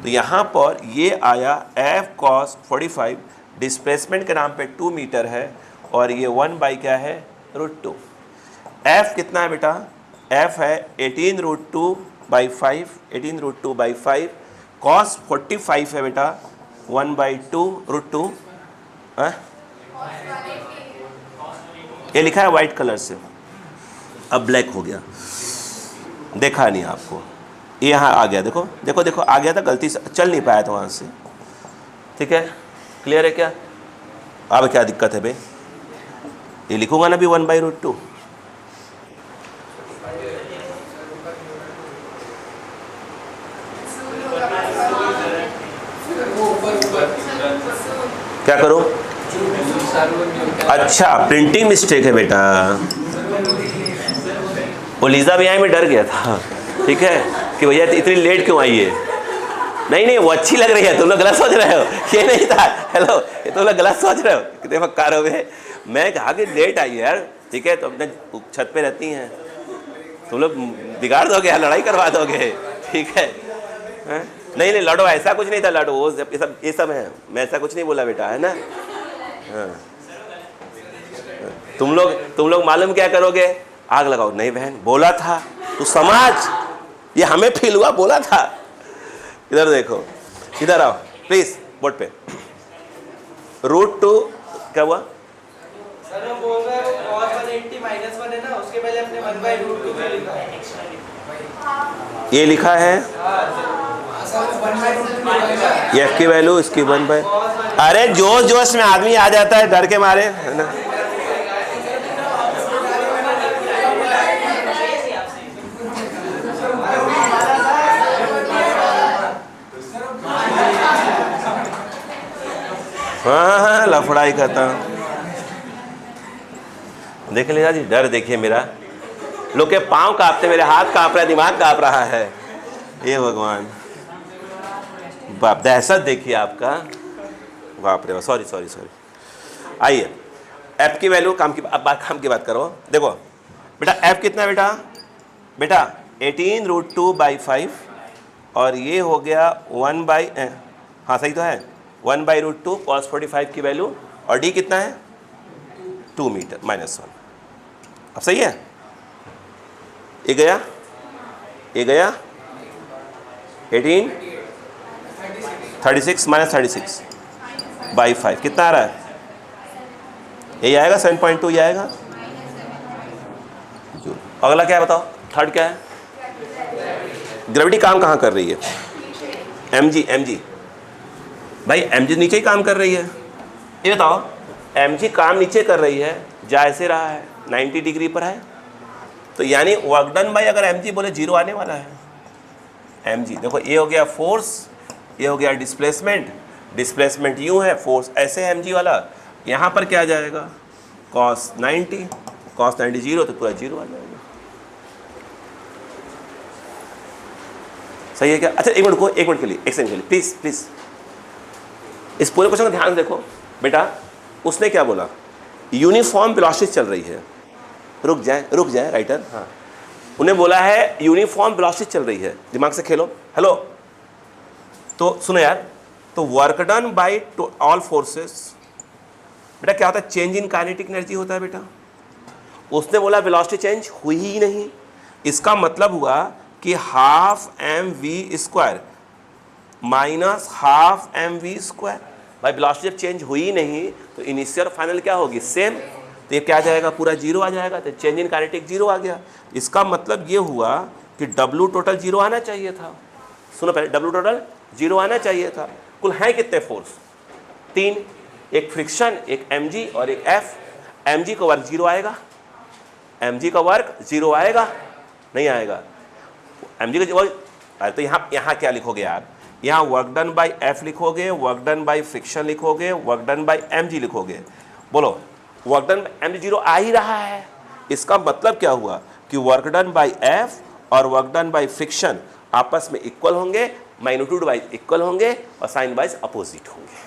तो यहाँ पर ये आया एफ कॉस 45, डिस्प्लेसमेंट के नाम पे 2 मीटर है और ये 1 बाई क्या है रूट टू। एफ कितना है बेटा, एफ है 18 root two by 5, 18 root two by 5, cos 45 है बेटा 1 बाई 2 रूट टू। ये लिखा है वाइट कलर से, अब ब्लैक हो गया, देखा नहीं आपको, ये यहाँ आ गया, देखो देखो देखो आ गया था, गलती से चल नहीं पाया था वहाँ से। ठीक है, क्लियर है क्या? अब क्या दिक्कत है भाई, ये लिखूंगा ना भी 1 बाई रूट टू। क्या करूं? अच्छा, प्रिंटिंग मिस्टेक है बेटा। वो लीजा भी आई, मैं डर गया था, ठीक है, कि भैया इतनी लेट क्यों आई है। नहीं नहीं, वो अच्छी लग रही है, तुम लोग गलत सोच रहे हो, ये नहीं था। हेलो, ये तुम लोग गलत सोच रहे हो, कितने मक्कार हो गए। मैं कहा कि लेट आई है यार, ठीक है, तो अपने छत पे रहती हैं, तुम लोग बिगाड़ दोगे यार, लड़ाई करवा दोगे, ठीक है? नहीं नहीं लड़ो, ऐसा कुछ नहीं था, लड़ो, वो ये सब है, मैं ऐसा कुछ नहीं बोला बेटा, है ना? हाँ, तुम लोग मालूम क्या करोगे, आग लगाओ। नहीं बहन, बोला था तू समझ, ये हमें फील हुआ, बोला था। इधर देखो, इधर आओ प्लीज, बोर्ड पे। रूट टू क्या हुआ? सर वो बोल रहा है वो cos 180 माइनस 1 है ना, उसके पहले अपने 1 बाई रूट 2 लिखा है। ये लिखा है ये एफ की वैल्यू, इसकी 1 बाई। अरे जोश जोश में आदमी आ जाता है डर के मारे, है ना? हाँ हाँ, लफड़ाई करता हूँ। देख लीजिए जी, डर देखिए मेरा, लोग के पाँव कांपते, मेरे हाथ कांप रहा है, दिमाग कांप रहा है। ये भगवान, बाप दहशत देखिए आपका, बाप रे, सॉरी सॉरी सॉरी। आइए एफ की वैल्यू, काम की अब बात, काम की बात करो। देखो बेटा एफ कितना है बेटा, बेटा 18√2/5 और ये हो गया 1 बाई, हाँ सही तो है, 1/√2 cos 45 की वैल्यू, और डी कितना है 2 मीटर -1। अब सही है, ये गया, ये गया 18 36 -36/5 कितना आ रहा है, ये आएगा 7.2, ये आएगा। अगला क्या है बताओ, थर्ड क्या है, ग्रेविटी काम कहाँ कर रही है, mg भाई, mg नीचे ही काम कर रही है। ये बताओ mg काम नीचे कर रही है, जा ऐसे रहा है 90 डिग्री पर है, तो यानी वर्क डन बाय, अगर mg बोले 0 आने वाला है। mg देखो, ये हो गया फोर्स, ये हो गया डिस्प्लेसमेंट, डिस्प्लेसमेंट यूँ है, फोर्स ऐसे है mg वाला, यहाँ पर क्या आ जाएगा cos 90 0, तो पूरा 0 आ जाएगा। सही है क्या? अच्छा एक मिनट को, एक मिनट के लिए, एक सेकंड के लिए प्लीज प्लीज, इस पूरे क्वेश्चन का ध्यान से देखो बेटा। उसने क्या बोला, यूनिफॉर्म वेलोसिटी चल रही है, रुक जाए राइटर, हाँ उन्हें बोला है यूनिफॉर्म वेलोसिटी चल रही है, दिमाग से खेलो। हेलो, तो सुनो यार, तो work done by all forces, बेटा क्या होता है, चेंज इन काइनेटिक एनर्जी होता है बेटा। उसने बोला वेलोसिटी चेंज हुई ही नहीं, इसका मतलब हुआ कि ½ mv² -½ भाई, वेलोसिटी जब चेंज हुई नहीं तो इनिशियल फाइनल क्या होगी, सेम, तो ये क्या आ जाएगा, पूरा 0 आ जाएगा, तो चेंज इन काइनेटिक 0 आ गया। इसका मतलब ये हुआ कि W टोटल 0 आना चाहिए था। सुनो पहले, W टोटल 0 आना चाहिए था। कुल है कितने फोर्स, 3, एक फ्रिक्शन, एक mg और एक F। mg का वर्क 0 आएगा, mg का वर्क 0 आएगा, नहीं आएगा mg का वर्क। तो यहाँ क्या लिखोगे यार, यहाँ वर्क डन बाय F लिखोगे, वर्क डन बाय फ्रिक्शन लिखोगे, वर्क डन बाय mg लिखोगे। बोलो वर्क डन बाय mg 0 आ ही रहा है, इसका मतलब क्या हुआ कि वर्क डन बाय F और वर्क डन बाय फ्रिक्शन आपस में इक्वल होंगे, मैग्नीट्यूड वाइज इक्वल होंगे और साइन वाइज अपोजिट होंगे।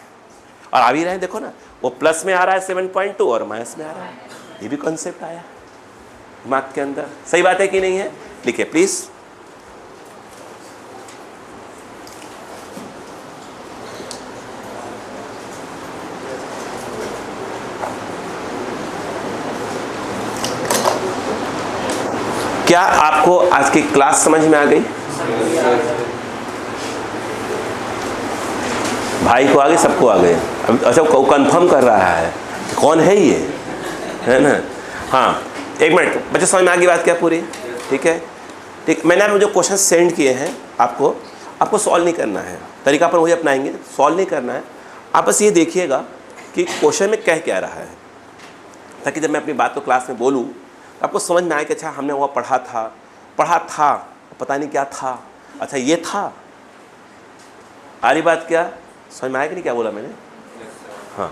और आ भी रहे हैं, देखो ना, वो प्लस में आ रहा है 7.2 और माइनस में आ रहा है, ये भी कॉन्सेप्ट आया दिमाग के अंदर। सही बात है कि नहीं है, लिखिए प्लीज। क्या आपको आज की क्लास समझ में आ गई? भाई को आ गई, सबको आ गए। अच्छा कंफर्म कर रहा है कौन है ये, है ना? हाँ एक मिनट बच्चे, समझ में आ गई बात क्या पूरी? ठीक है, ठीक। मैंने आपको जो क्वेश्चन सेंड किए हैं आपको सॉल्व नहीं करना है, तरीका पर वही अपनाएंगे, सॉल्व नहीं करना है। आप बस ये देखिएगा कि क्वेश्चन में कह क्या रहा है, ताकि जब मैं अपनी बात को क्लास में बोलूँ तो आपको समझ में आए कि अच्छा हमने वो पढ़ा था, पता नहीं क्या था, अच्छा ये था। आ रही बात क्या, समझ में आया कि नहीं क्या बोला मैंने? हाँ